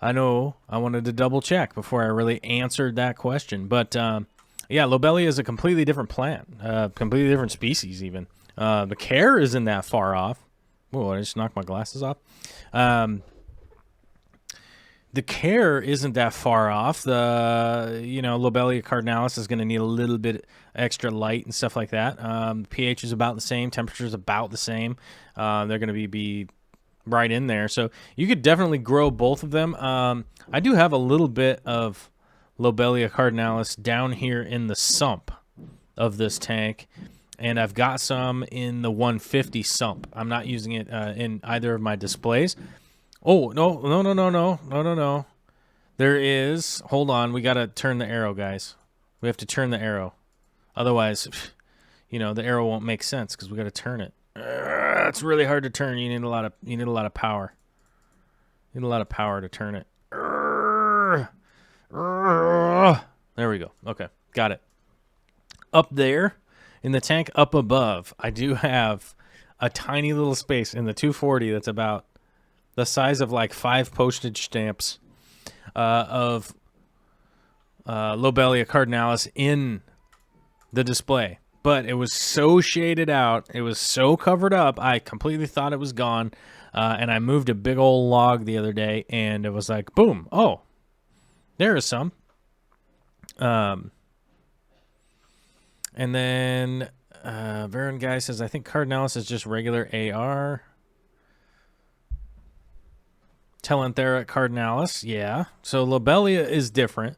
I know. I wanted to double check before I really answered that question. But, yeah, Yeah, Lobelia is a completely different plant, completely different species even. The care isn't that far off. Whoa, I just knocked my glasses off. The care isn't that far off. The Lobelia cardinalis is going to need a little bit extra light and stuff like that. pH is about the same. Temperature is about the same. They're going to be right in there. So you could definitely grow both of them. I do have a little bit of Lobelia cardinalis down here in the sump of this tank, and I've got some in the 150 sump. I'm not using it in either of my displays. Oh, no. There is, hold on, we got to turn the arrow, guys. We have to turn the arrow. Otherwise, the arrow won't make sense because we got to turn it. It's really hard to turn. You need a lot of power. You need a lot of power to turn it. There we go. Okay, got it. Up there in the tank up above, I do have a tiny little space in the 240 that's about the size of like 5 postage stamps of Lobelia cardinalis in the display. But it was so shaded out, it was so covered up, I completely thought it was gone. And I moved a big old log the other day, and it was like, boom, oh, there is some. And then Varen Guy says, I think cardinalis is just regular AR. Telanthera cardinalis, yeah. So Lobelia is different,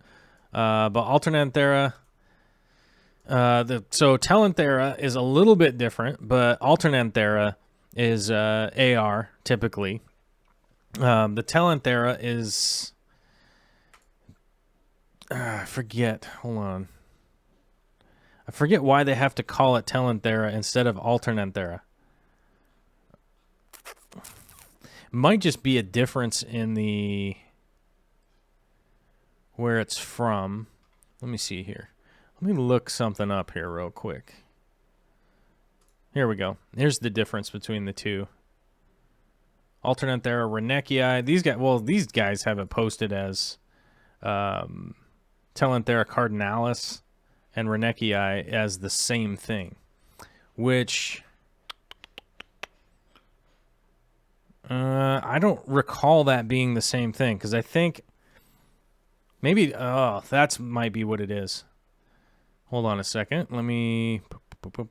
but Alternanthera. So Telanthera is a little bit different, but Alternanthera is AR typically. The Telanthera is I forget. Hold on. I forget why they have to call it Telanthera instead of Alternanthera. Might just be a difference in the where it's from. Let me see here. Let me look something up here real quick. Here we go. Here's the difference between the two. Alternanthera renekii. These guys have it posted as Telanthera cardinalis and renekii as the same thing, which I don't recall that being the same thing, because I think maybe that might be what it is. Hold on a second. Let me hold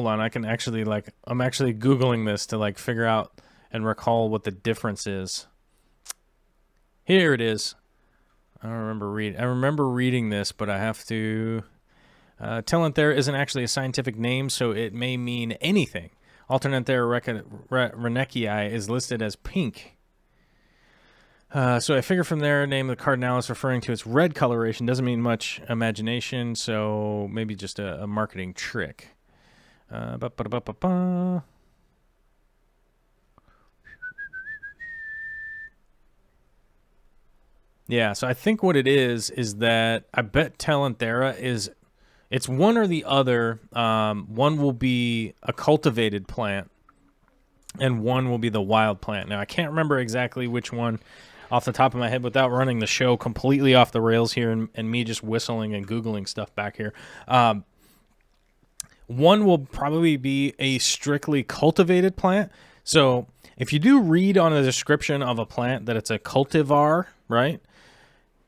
on. I can actually I'm actually Googling this to figure out and recall what the difference is. Here it is. I remember reading this, but I have to. Telanthera isn't actually a scientific name, so it may mean anything. Alternanthera renekii is listed as pink. So I figure from there, name of the cardinalis referring to its red coloration doesn't mean much imagination, so maybe just a marketing trick. Yeah, so I think what it is that I bet Telanthera it's one or the other. One will be a cultivated plant, and one will be the wild plant. Now, I can't remember exactly which one off the top of my head without running the show completely off the rails here and me just whistling and Googling stuff back here. One will probably be a strictly cultivated plant. So if you do read on a description of a plant that it's a cultivar, right?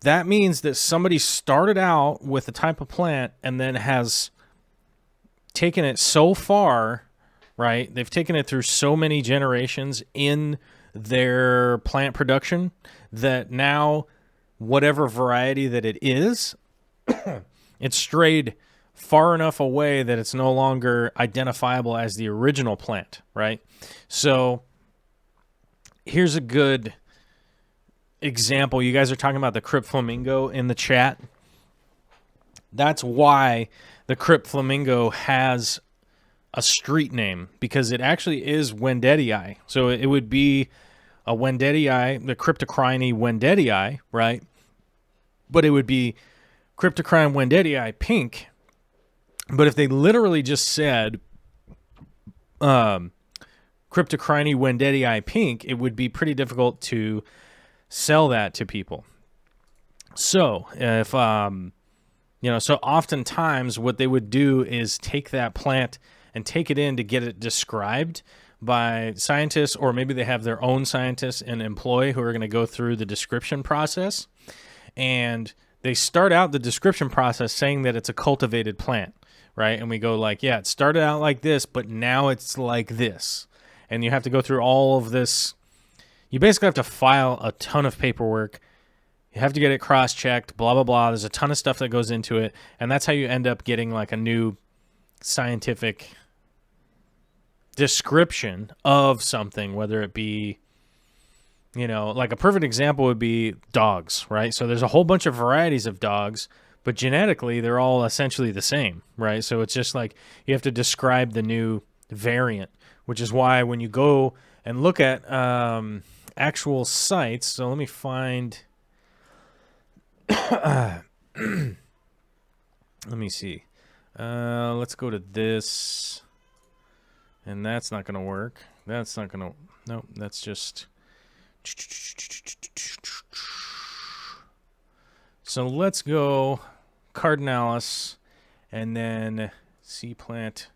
That means that somebody started out with a type of plant and then has taken it so far, right? They've taken it through so many generations in their plant production that now whatever variety that it is, it's strayed far enough away that it's no longer identifiable as the original plant, right? So here's a good example. You guys are talking about the crypt flamingo in the chat. That's why the crypt flamingo has a street name, because it actually is Wendetii. So it would be a Wendetii, the Cryptocrine Wendetii, right? But it would be Cryptocrine Wendetii pink. But if they literally just said Cryptocrine Wendetii pink, it would be pretty difficult to sell that to people. So if so oftentimes what they would do is take that plant and take it in to get it described by scientists, or maybe they have their own scientists and employee who are going to go through the description process. And they start out the description process saying that it's a cultivated plant, right? And we go like, yeah, it started out like this, but now it's like this. And you have to go through all of this. You basically have to file a ton of paperwork. You have to get it cross-checked, blah, blah, blah. There's a ton of stuff that goes into it. And that's how you end up getting like a new scientific description of something, whether it be, like a perfect example would be dogs, right? So there's a whole bunch of varieties of dogs, but genetically they're all essentially the same, right? So it's just like you have to describe the new variant, which is why when you go and look at actual sites, so let me find, let me see. Let's go to this, and that's not going to work. That's not going to, nope, that's just, so let's go cardinalis, and then sea plant,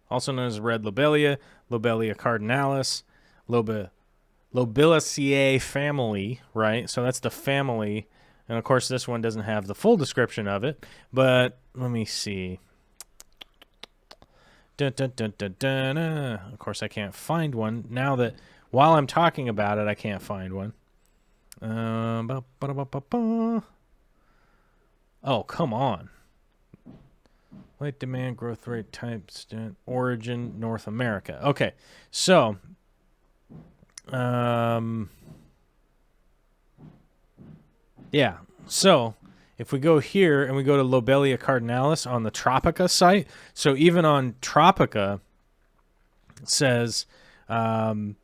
also known as red lobelia, Lobelia cardinalis, Lobeliaceae family, right? So that's the family. And of course, this one doesn't have the full description of it, but let me see. Of course, I can't find one now that while I'm talking about it, I can't find one. Oh, come on. Light demand, growth rate, type, origin, North America. Okay, so yeah, so if we go here and we go to Lobelia cardinalis on the Tropica site, so even on Tropica, it says that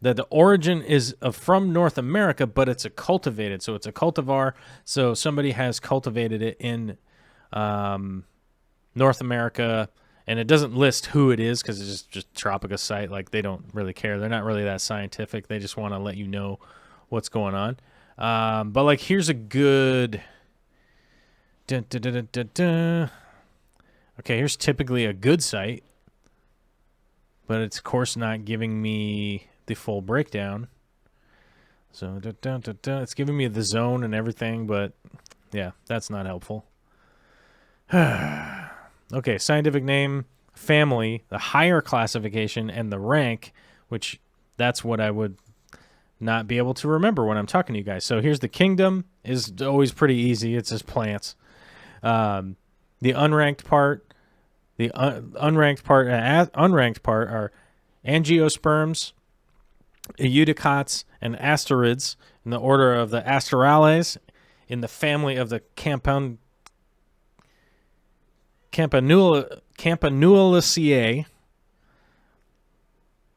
the origin is from North America, but it's a cultivated, so it's a cultivar, so somebody has cultivated it in North America, and it doesn't list who it is because it's just Tropica site. Like, they don't really care. They're not really that scientific. They just want to let you know what's going on. But like, here's a good. Okay, here's typically a good site, but it's of course not giving me the full breakdown. So it's giving me the zone and everything, but yeah, that's not helpful. Okay, scientific name, family, the higher classification, and the rank, which that's what I would not be able to remember when I'm talking to you guys. So here's the kingdom, is always pretty easy. It's just plants. The unranked part, unranked part are angiosperms, eudicots, and asterids in the order of the asterales in the family of the Campanulaceae.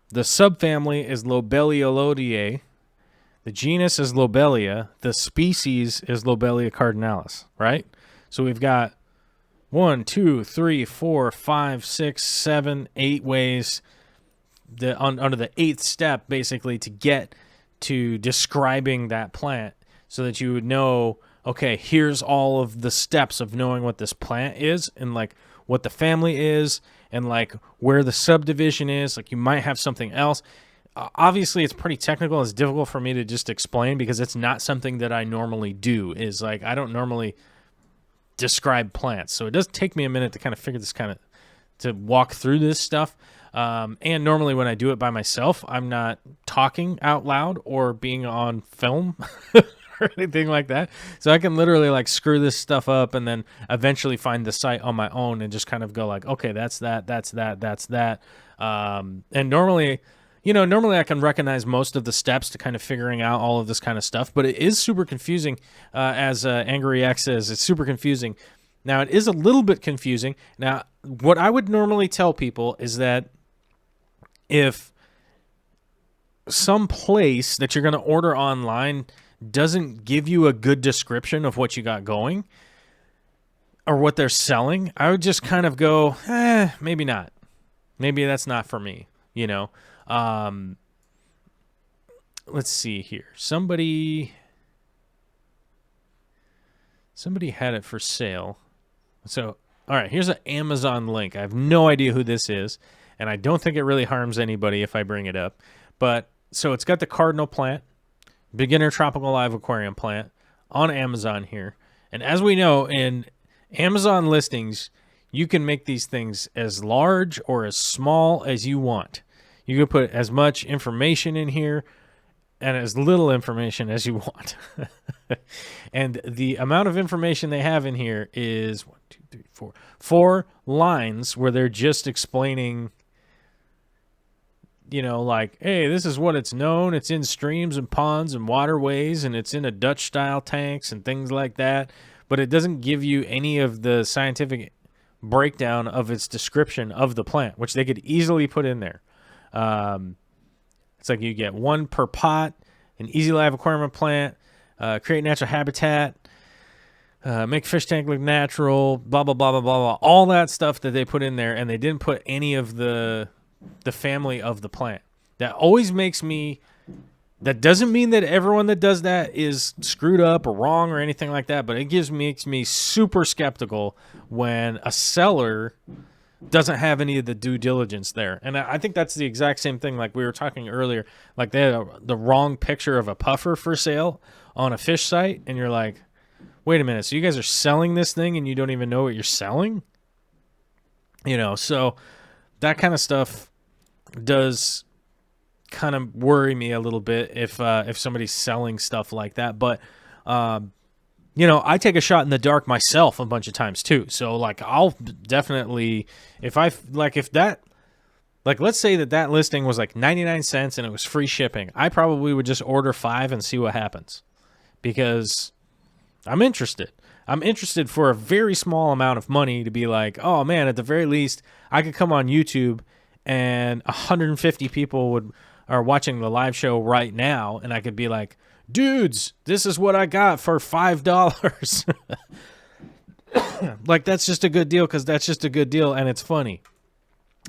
The subfamily is Lobelioloideae. The genus is Lobelia. The species is Lobelia cardinalis, right? So we've got 1, 2, 3, 4, 5, 6, 7, 8 ways under the 8th step, basically, to get to describing that plant so that you would know, okay, here's all of the steps of knowing what this plant is and like what the family is and like where the subdivision is. Like, you might have something else. Obviously, it's pretty technical. It's difficult for me to just explain because it's not something that I normally do. Is like, I don't normally describe plants. So it does take me a minute to kind of figure this to walk through this stuff. And normally when I do it by myself, I'm not talking out loud or being on film or anything like that. So I can literally like screw this stuff up and then eventually find the site on my own and just kind of go like, okay, that's that, that's that, that's that. And normally I can recognize most of the steps to kind of figuring out all of this kind of stuff, but it is super confusing. As Angry X says, it's super confusing. Now, it is a little bit confusing. Now, what I would normally tell people is that if some place that you're going to order online doesn't give you a good description of what you got going or what they're selling, I would just kind of go, maybe not. Maybe that's not for me, let's see here. Somebody had it for sale. So, all right, here's an Amazon link. I have no idea who this is, and I don't think it really harms anybody if I bring it up. But, so it's got the cardinal plant, beginner tropical live aquarium plant on Amazon here. And as we know, in Amazon listings, you can make these things as large or as small as you want. You can put as much information in here and as little information as you want. And the amount of information they have in here is 4 lines where they're just explaining, you know, like, hey, this is what it's known. It's in streams and ponds and waterways, and it's in a Dutch-style tanks and things like that. But it doesn't give you any of the scientific breakdown of its description of the plant, which they could easily put in there. It's like you get 1 per pot, an easy live aquarium plant, create natural habitat, make fish tank look natural, blah, blah, blah, blah, blah, blah. All that stuff that they put in there, and they didn't put any of the family of the plant. That always makes me... That doesn't mean that everyone that does that is screwed up or wrong or anything like that, but it makes me super skeptical when a seller doesn't have any of the due diligence there. And I think that's the exact same thing like we were talking earlier. Like they had the wrong picture of a puffer for sale on a fish site, and you're like, wait a minute, so you guys are selling this thing and you don't even know what you're selling? You know, so that kind of stuff does kind of worry me a little bit if somebody's selling stuff like that. But you know, I take a shot in the dark myself a bunch of times too. So like I'll definitely, let's say that listing was like 99 cents and it was free shipping, I probably would just order 5 and see what happens, because I'm interested for a very small amount of money to be like, oh man, at the very least I could come on YouTube and 150 people are watching the live show right now, and I could be like, dudes, this is what I got for $5. Like, that's just a good deal, because that's just a good deal, and it's funny.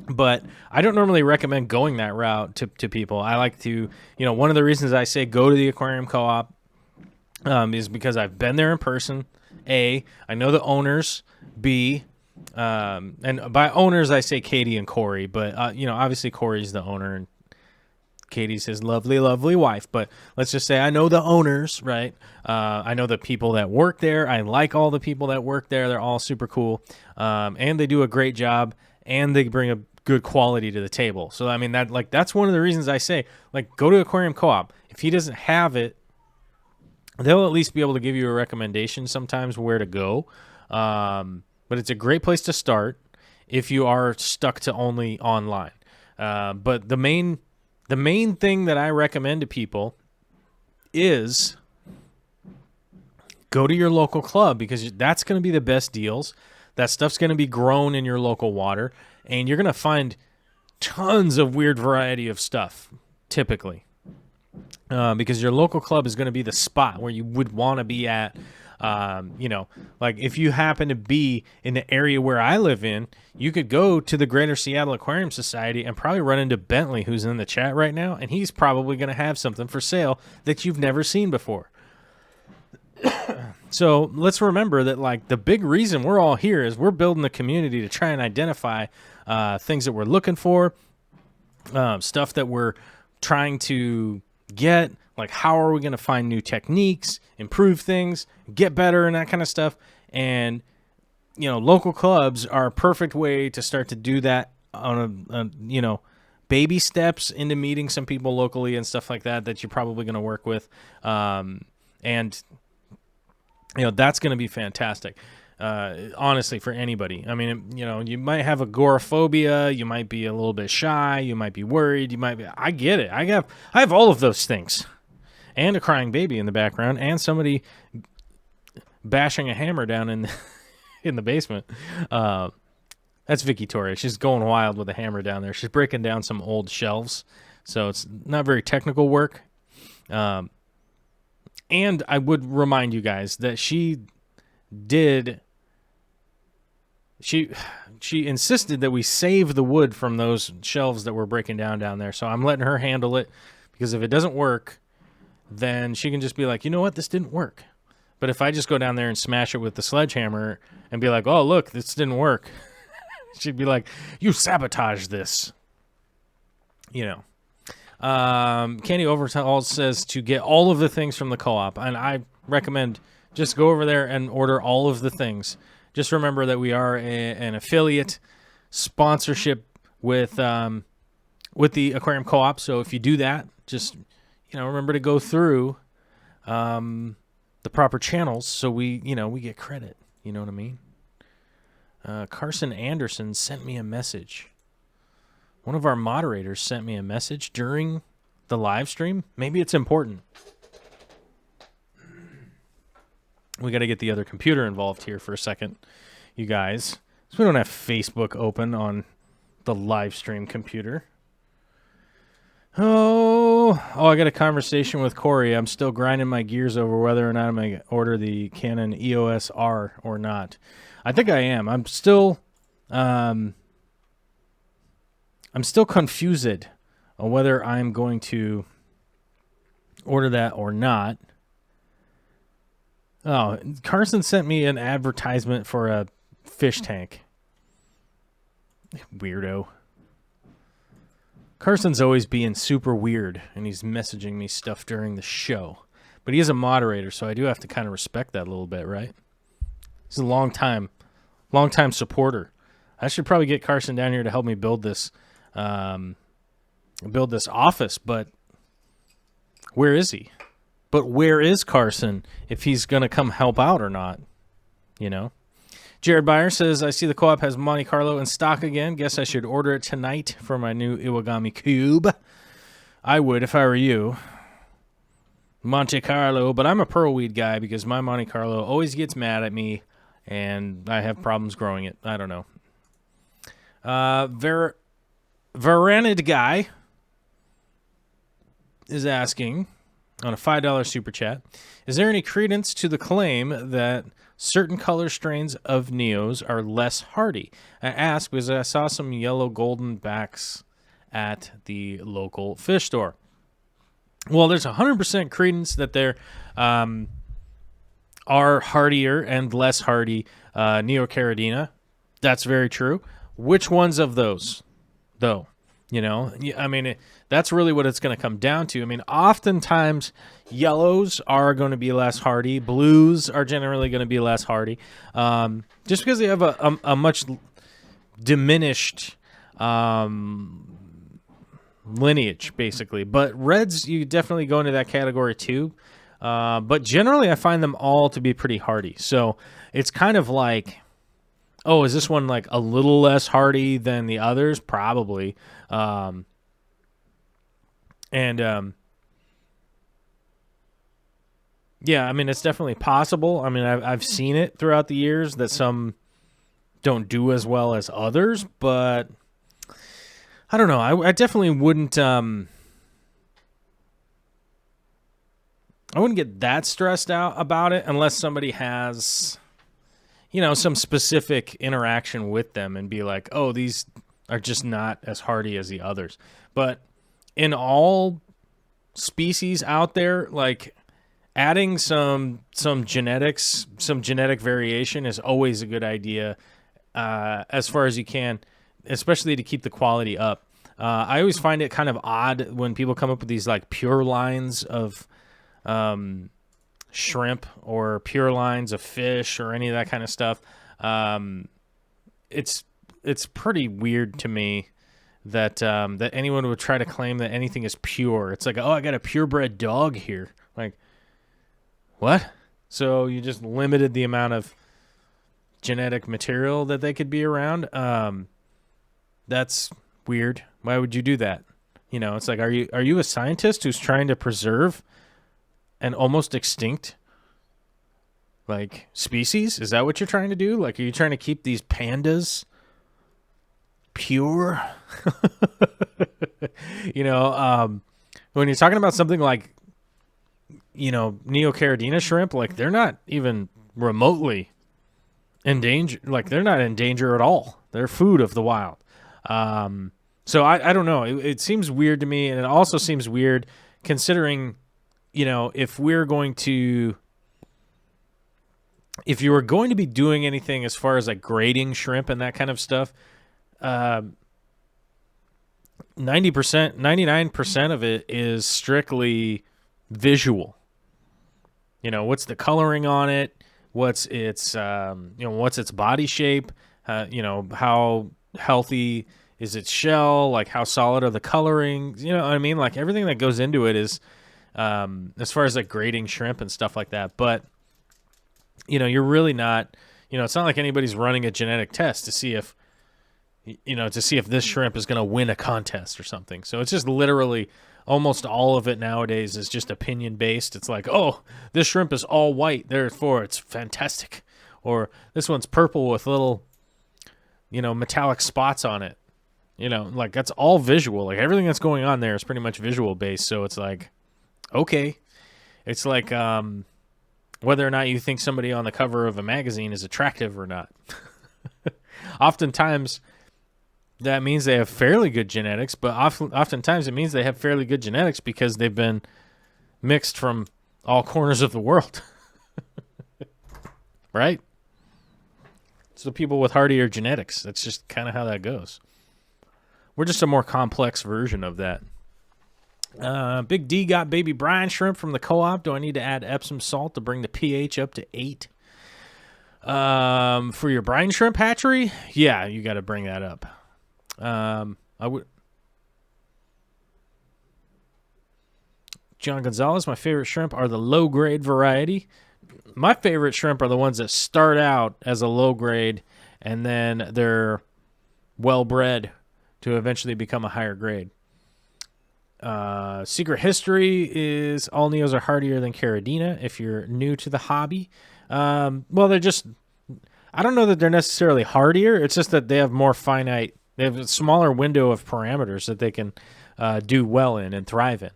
But I don't normally recommend going that route to people. I like to, you know, one of the reasons I say go to the Aquarium Co-op is because I've been there in person. A, I know the owners. B, and by owners, I say Katie and Corey, but, you know, obviously Corey's the owner, and Katie's his lovely, lovely wife. But let's just say I know the owners, right? I know the people that work there. I like all the people that work there. They're all super cool. And they do a great job, and they bring a good quality to the table. So, I mean, that's one of the reasons I say, like, go to Aquarium Co-op. If he doesn't have it, they'll at least be able to give you a recommendation sometimes where to go. But it's a great place to start if you are stuck to only online. But the main thing that I recommend to people is go to your local club, because that's going to be the best deals. That stuff's going to be grown in your local water, and you're going to find tons of weird variety of stuff, typically. Because your local club is going to be the spot where you would want to be at. You know, like if you happen to be in the area where I live in, you could go to the Greater Seattle Aquarium Society and probably run into Bentley, who's in the chat right now, and he's probably going to have something for sale that you've never seen before. So let's remember that, like, the big reason we're all here is we're building a community to try and identify things that we're looking for, stuff that we're trying to get. Like, how are we going to find new techniques, improve things, get better, and that kind of stuff? And, you know, local clubs are a perfect way to start to do that on you know, baby steps into meeting some people locally and stuff like that you're probably going to work with. And, you know, that's going to be fantastic, honestly, for anybody. I mean, you know, you might have agoraphobia, you might be a little bit shy, you might be worried, I get it. I have all of those things. And a crying baby in the background, and somebody bashing a hammer down in the basement. That's Vicky Torres. She's going wild with a hammer down there. She's breaking down some old shelves, so it's not very technical work. And I would remind you guys that she insisted that we save the wood from those shelves that we're breaking down there. So I'm letting her handle it, because if it doesn't work, then she can just be like, you know what, this didn't work. But if I just go down there and smash it with the sledgehammer and be like, oh, look, this didn't work, she'd be like, you sabotaged this. You know. Candy Overall says to get all of the things from the co-op. And I recommend just go over there and order all of the things. Just remember that we are an affiliate sponsorship with the Aquarium Co-op. So if you do that, just, remember to go through the proper channels so we get credit. You know what I mean? Carson Anderson sent me a message. One of our moderators sent me a message during the live stream. Maybe it's important. We got to get the other computer involved here for a second, you guys. So we don't have Facebook open on the live stream computer. I got a conversation with Corey. I'm still grinding my gears over whether or not I'm going to order the Canon EOS R or not. I think I am. I'm still confused on whether I'm going to order that or not. Oh, Carson sent me an advertisement for a fish tank. Weirdo. Carson's always being super weird, and he's messaging me stuff during the show. But he is a moderator, so I do have to kind of respect that a little bit, right? He's a long time supporter. I should probably get Carson down here to help me build this office, but where is he? But where is Carson if he's going to come help out or not? Jared Byer says, I see the co-op has Monte Carlo in stock again. Guess I should order it tonight for my new Iwagami cube. I would if I were you. Monte Carlo, but I'm a pearlweed guy because my Monte Carlo always gets mad at me and I have problems growing it. I don't know. Varanid guy is asking on a $5 super chat, is there any credence to the claim that certain color strains of Neos are less hardy? I ask because I saw some yellow golden backs at the local fish store. Well, there's 100% credence that there are hardier and less hardy Neocaridina. That's very true. Which ones of those, though? That's really what it's going to come down to. Oftentimes yellows are going to be less hardy. Blues are generally going to be less hardy, just because they have a much diminished lineage, basically. But reds, you definitely go into that category too. But generally, I find them all to be pretty hardy. So it's kind of like, oh, is this one like a little less hardy than the others? Probably. Yeah, it's definitely possible. I've seen it throughout the years that some don't do as well as others, but I don't know. I definitely wouldn't. I wouldn't get that stressed out about it unless somebody has, some specific interaction with them and be like, oh, these are just not as hardy as the others. But in all species out there, like adding some genetics, some genetic variation is always a good idea as far as you can, especially to keep the quality up. I always find it kind of odd when people come up with these like pure lines of shrimp or pure lines of fish or any of that kind of stuff. It's pretty weird to me that that anyone would try to claim that anything is pure. It's like, oh, I got a purebred dog here. Like, what? So you just limited the amount of genetic material that they could be around? That's weird. Why would you do that? It's like, are you a scientist who's trying to preserve an almost extinct species? Is that what you're trying to do? Like, are you trying to keep these pandas pure? When you're talking about something like, Neocaridina shrimp, like they're not even remotely in danger. Like they're not in danger at all. They're food of the wild. So I don't know. It seems weird to me, and it also seems weird considering if you were going to be doing anything as far as like grading shrimp and that kind of stuff, 90%, 99% of it is strictly visual. What's the coloring on it? What's its body shape? How healthy is its shell? Like how solid are the colorings? You know what I mean? Like everything that goes into it is, as far as like grading shrimp and stuff like that. But, you're really not, it's not like anybody's running a genetic test to see if this shrimp is going to win a contest or something. So it's just literally almost all of it nowadays is just opinion based. It's like, oh, this shrimp is all white, therefore it's fantastic. Or this one's purple with little, metallic spots on it. Like that's all visual. Like everything that's going on there is pretty much visual based. So it's like, okay. It's like whether or not you think somebody on the cover of a magazine is attractive or not. Oftentimes, that means they have fairly good genetics, but oftentimes it means they have fairly good genetics because they've been mixed from all corners of the world. Right? So people with hardier genetics, that's just kind of how that goes. We're just a more complex version of that. Big D got baby brine shrimp from the co-op. Do I need to add Epsom salt to bring the pH up to 8? For your brine shrimp hatchery? Yeah, you got to bring that up. I would. John Gonzalez, my favorite shrimp are the low-grade variety. My favorite shrimp are the ones that start out as a low-grade and then they're well-bred to eventually become a higher grade. Secret history is all Neos are hardier than Caridina if you're new to the hobby. Well, they're just... I don't know that they're necessarily hardier. It's just that they have more finite... They have a smaller window of parameters that they can do well in and thrive in.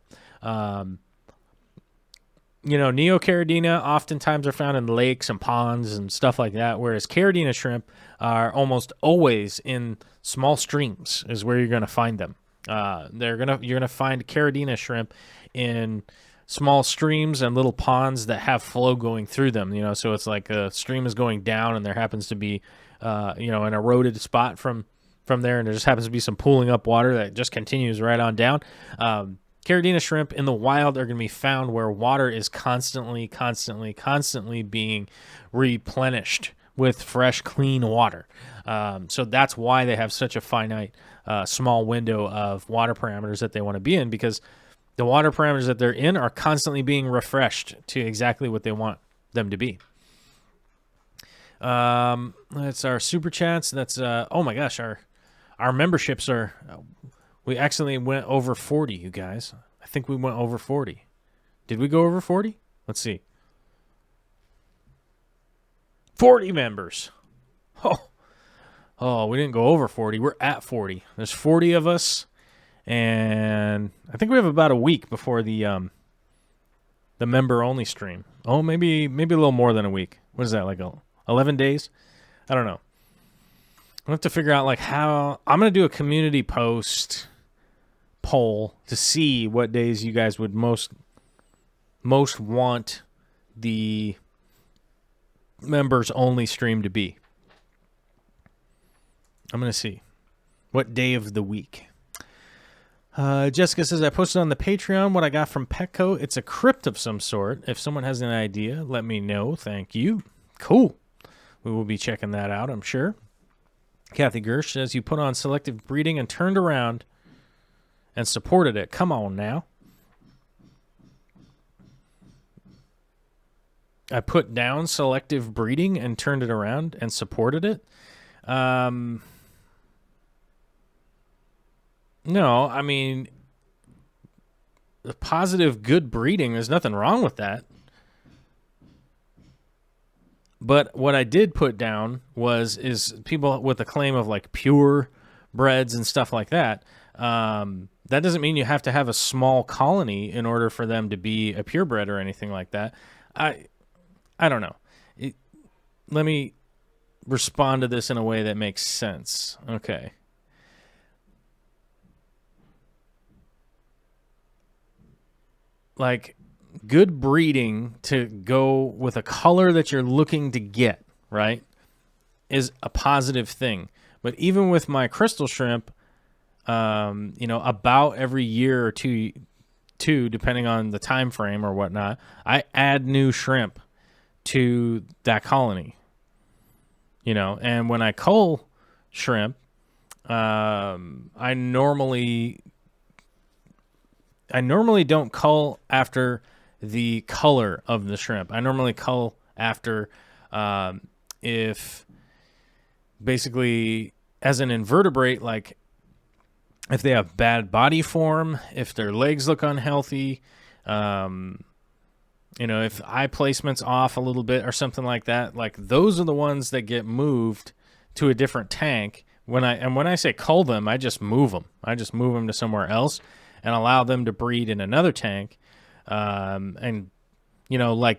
Neocaridina oftentimes are found in lakes and ponds and stuff like that, whereas Caridina shrimp are almost always in small streams is where you're going to find them. You're gonna find Caridina shrimp in small streams and little ponds that have flow going through them. So it's like a stream is going down and there happens to be an eroded spot from there, and there just happens to be some pooling up water that just continues right on down. Caridina shrimp in the wild are going to be found where water is constantly being replenished with fresh, clean water. So that's why they have such a finite, small window of water parameters that they want to be in, because the water parameters that they're in are constantly being refreshed to exactly what they want them to be. That's our super chats. That's oh my gosh, our memberships are. We accidentally went over 40, you guys. I think we went over 40. Did we go over 40? Let's see. 40 members. Oh, we didn't go over 40. We're at 40. There's 40 of us, and I think we have about a week before the member-only stream. Oh, maybe a little more than a week. What is that, like 11 days? I don't know. I'll have to figure out how I'm going to do a community poll to see what days you guys would most want the members only stream to be. I'm going to see what day of the week. Jessica says, I posted on the Patreon what I got from Petco. It's a crypt of some sort. If someone has an idea, let me know. Thank you. Cool. We will be checking that out, I'm sure. Kathy Gersh says, you put on Selective breeding and turned around and supported it. Come on now. I put down Selective breeding and turned it around and supported it. No, I mean, the positive, good breeding, there's nothing wrong with that. But what I did put down is people with a claim of pure breds and stuff like that. That doesn't mean you have to have a small colony in order for them to be a purebred or anything like that. I don't know. Let me respond to this in a way that makes sense. Okay. good breeding to go with a color that you're looking to get, right, is a positive thing. But even with my crystal shrimp, about every year or two, depending on the time frame or whatnot, I add new shrimp to that colony. And when I cull shrimp, I normally don't cull after the color of the shrimp. I normally cull after if basically as an invertebrate, like if they have bad body form, if their legs look unhealthy, if eye placement's off a little bit or something like that, like those are the ones that get moved to a different tank. When I say cull them, I just move them. I just move them to somewhere else and allow them to breed in another tank. Like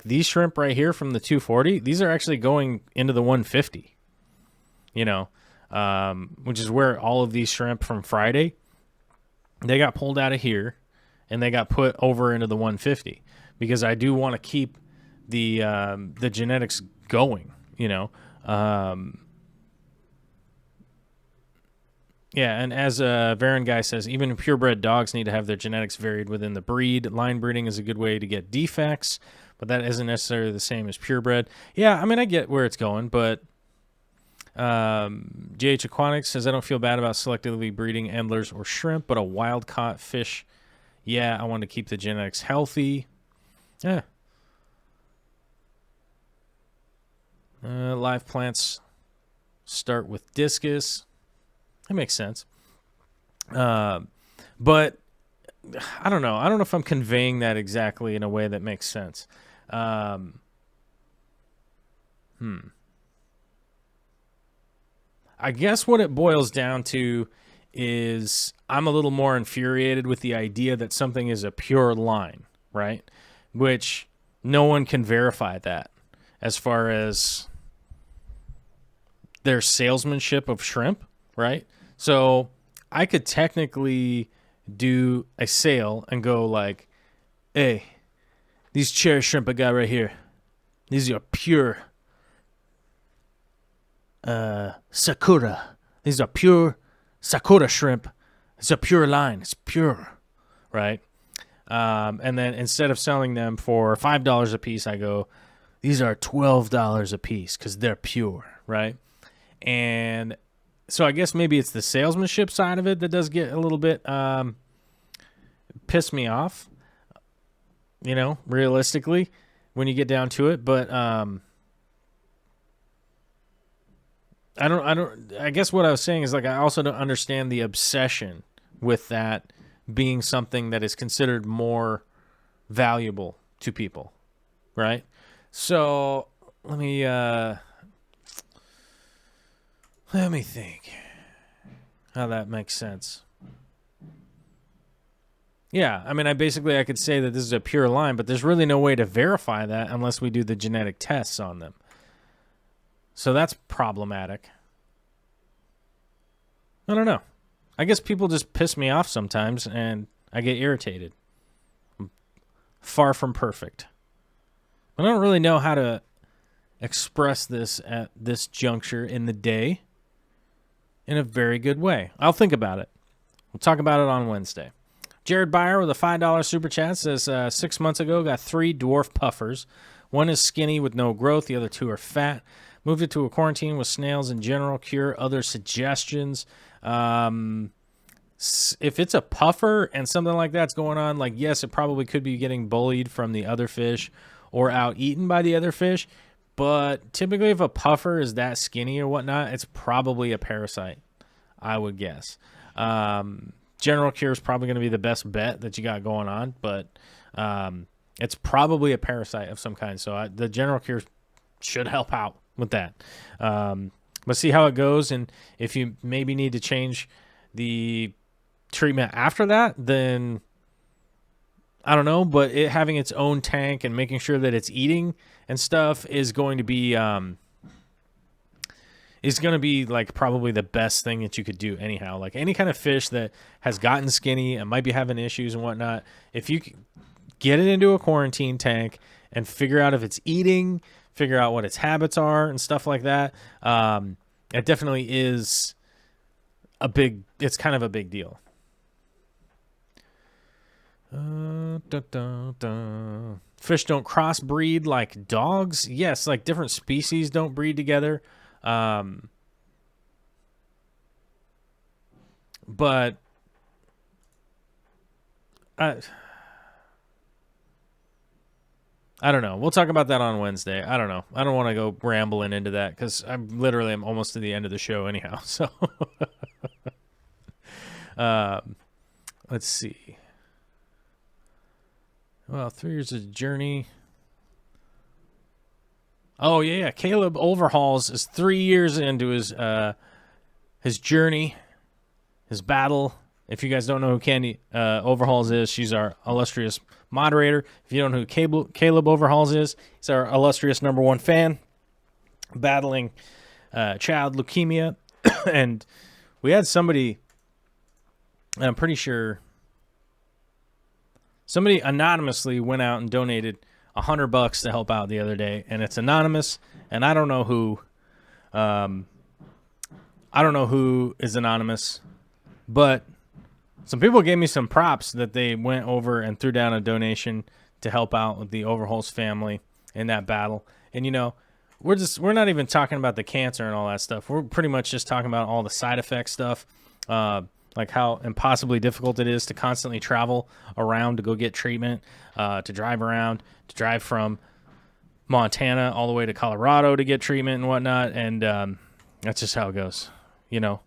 these shrimp right here from the 240, these are actually going into the 150, which is where all of these shrimp from Friday, they got pulled out of here and they got put over into the 150 because I do want to keep the genetics going, Yeah, and as Varen Guy says, even purebred dogs need to have their genetics varied within the breed. Line breeding is a good way to get defects, but that isn't necessarily the same as purebred. Yeah, I mean, I get where it's going, but JH Aquatics says, I don't feel bad about selectively breeding endlers or shrimp, but a wild-caught fish, yeah, I want to keep the genetics healthy. Yeah. Live plants start with discus. That makes sense. But I don't know. I don't know if I'm conveying that exactly in a way that makes sense. I guess what it boils down to is I'm a little more infuriated with the idea that something is a pure line, right? Which no one can verify that as far as their salesmanship of shrimp, right? So I could technically do a sale and go like, hey, these cherry shrimp I got right here, these are pure Sakura. These are pure Sakura shrimp. It's a pure line. It's pure, right? And then instead of selling them for $5 a piece, I go, these are $12 a piece because they're pure, right? And so I guess maybe it's the salesmanship side of it that does get a little bit piss me off, realistically, when you get down to it. But I guess what I was saying is, like, I also don't understand the obsession with that being something that is considered more valuable to people, right? So let me think how that makes sense. Yeah, I mean, I could say that this is a pure line, but there's really no way to verify that unless we do the genetic tests on them. So that's problematic. I don't know. I guess people just piss me off sometimes, and I get irritated. I'm far from perfect. I don't really know how to express this at this juncture in the day in a very good way. I'll think about it. We'll talk about it on Wednesday. Jared Byer with a $5 super chat says, 6 months ago, got 3 dwarf puffers. One is skinny with no growth. The other 2 are fat. Moved it to a quarantine with snails in general. Cure. Other suggestions. If it's a puffer and something like that's going on, like, yes, it probably could be getting bullied from the other fish or out-eaten by the other fish. But typically if a puffer is that skinny or whatnot, it's probably a parasite, I would guess. General cure is probably going to be the best bet that you got going on, but it's probably a parasite of some kind. So the general cure should help out with that. But see how it goes, and if you maybe need to change the treatment after that, then I don't know. But it having its own tank and making sure that it's eating and stuff is going to be like probably the best thing that you could do anyhow. Like any kind of fish that has gotten skinny and might be having issues and whatnot, if you get it into a quarantine tank and figure out if it's eating, figure out what its habits are and stuff like that. It definitely is it's kind of a big deal. Fish don't crossbreed like dogs. Yes, like different species don't breed together. But I don't know. We'll talk about that on Wednesday. I don't know. I don't want to go rambling into that because I literally am almost to the end of the show anyhow. So let's see. Well, 3 years of journey. Oh yeah, Caleb Overhauls is 3 years into his journey, his battle. If you guys don't know who Candy Overhauls is, she's our illustrious moderator. If you don't know who Caleb Overhauls is, he's our illustrious #1 fan, battling child leukemia. And we had somebody, and I'm pretty sure somebody anonymously went out and donated $100 to help out the other day, and it's anonymous, and I don't know who. I don't know who is anonymous, but some people gave me some props that they went over and threw down a donation to help out with the Overhauls family in that battle. And, you know, we're not even talking about the cancer and all that stuff. We're pretty much just talking about all the side effect stuff, like how impossibly difficult it is to constantly travel around to go get treatment, to drive around, to drive from Montana all the way to Colorado to get treatment and whatnot. And that's just how it goes, you know.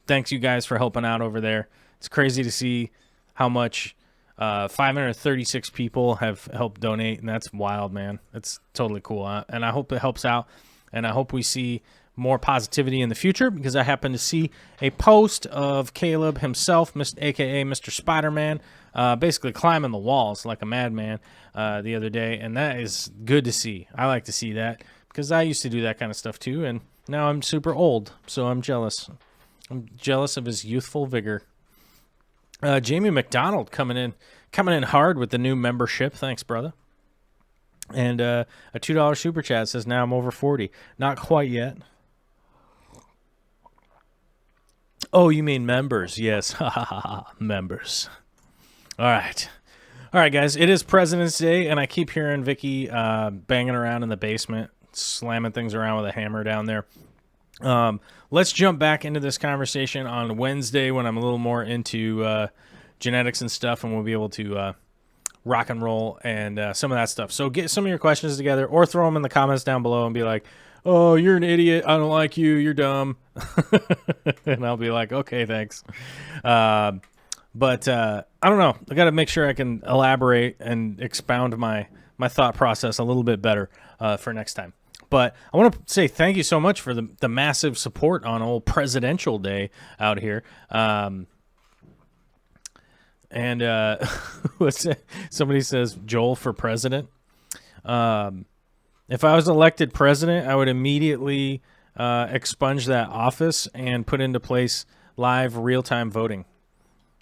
Thanks, you guys, for helping out over there. It's crazy to see how much 536 people have helped donate, and that's wild, man. It's totally cool, and I hope it helps out, and I hope we see more positivity in the future, because I happened to see a post of Caleb himself, a.k.a. Mr. Spider-Man, basically climbing the walls like a madman the other day, and that is good to see. I like to see that, because I used to do that kind of stuff too, and now I'm super old, so I'm jealous. I'm jealous of his youthful vigor. Jamie McDonald coming in hard with the new membership. Thanks, brother. And a $2 super chat says, now I'm over 40. Not quite yet. Oh, you mean members? Yes. Ha ha ha. Members. All right. All right, guys. It is President's Day, and I keep hearing Vicky banging around in the basement, slamming things around with a hammer down there. Let's jump back into this conversation on Wednesday when I'm a little more into genetics and stuff, and we'll be able to rock and roll and some of that stuff. So get some of your questions together, or throw them in the comments down below and be like, oh, you're an idiot, I don't like you, you're dumb. And I'll be like, okay, thanks. But I don't know. I got to make sure I can elaborate and expound my thought process a little bit better for next time. But I want to say thank you so much for the massive support on old Presidential Day out here. And what's it? Somebody says Joel for president. If I was elected president, I would immediately expunge that office and put into place live real-time voting,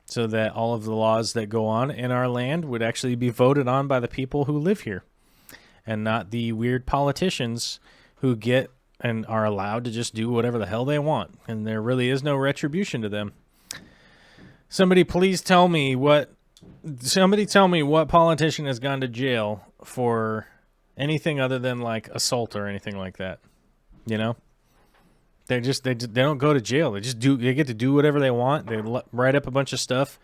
so that all of the laws that go on in our land would actually be voted on by the people who live here, and not the weird politicians who get and are allowed to just do whatever the hell they want, and there really is no retribution to them. Somebody please tell me what politician has gone to jail for anything other than like assault or anything like that. You know? They don't go to jail. They get to do whatever they want. They write up a bunch of stuff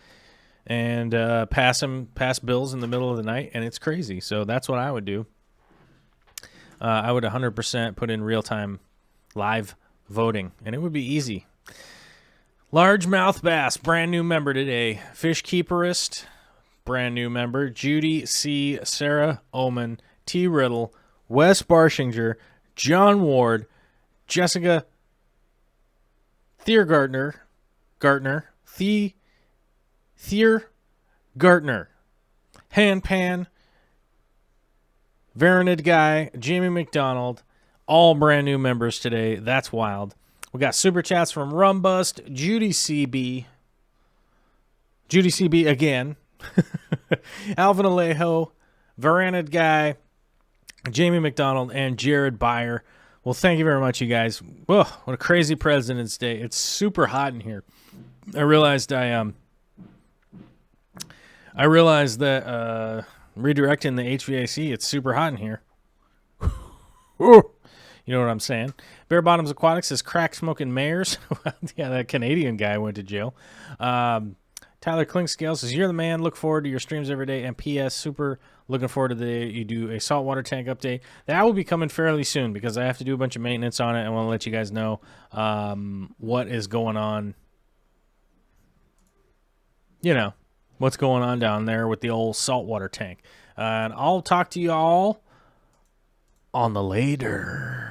and pass bills in the middle of the night, and it's crazy. So that's what I would do. I would 100% put in real-time live voting, and it would be easy. Largemouth bass, brand new member today. Fish Keeperist, brand new member. Judy C. Sarah Oman, T. Riddle, Wes Barshinger, John Ward, Jessica Thiergartner, Handpan, Veronid Guy, Jamie McDonald, all brand new members today. That's wild. We got super chats from Rumbust, Judy CB again, Alvin Alejo, Varanid Guy, Jamie McDonald, and Jared Byer. Well, thank you very much, you guys. Whoa, what a crazy President's Day. It's super hot in here. I realized that redirecting the HVAC, it's super hot in here. You know what I'm saying? Bare Bottoms Aquatics says crack smoking mayors. Yeah, that Canadian guy went to jail. Tyler Klingscale says, you're the man. Look forward to your streams every day. And P.S. Super looking forward to the day you do a saltwater tank update. That will be coming fairly soon because I have to do a bunch of maintenance on it. I want to let you guys know what is going on. You know, what's going on down there with the old saltwater tank. And I'll talk to you all on the later.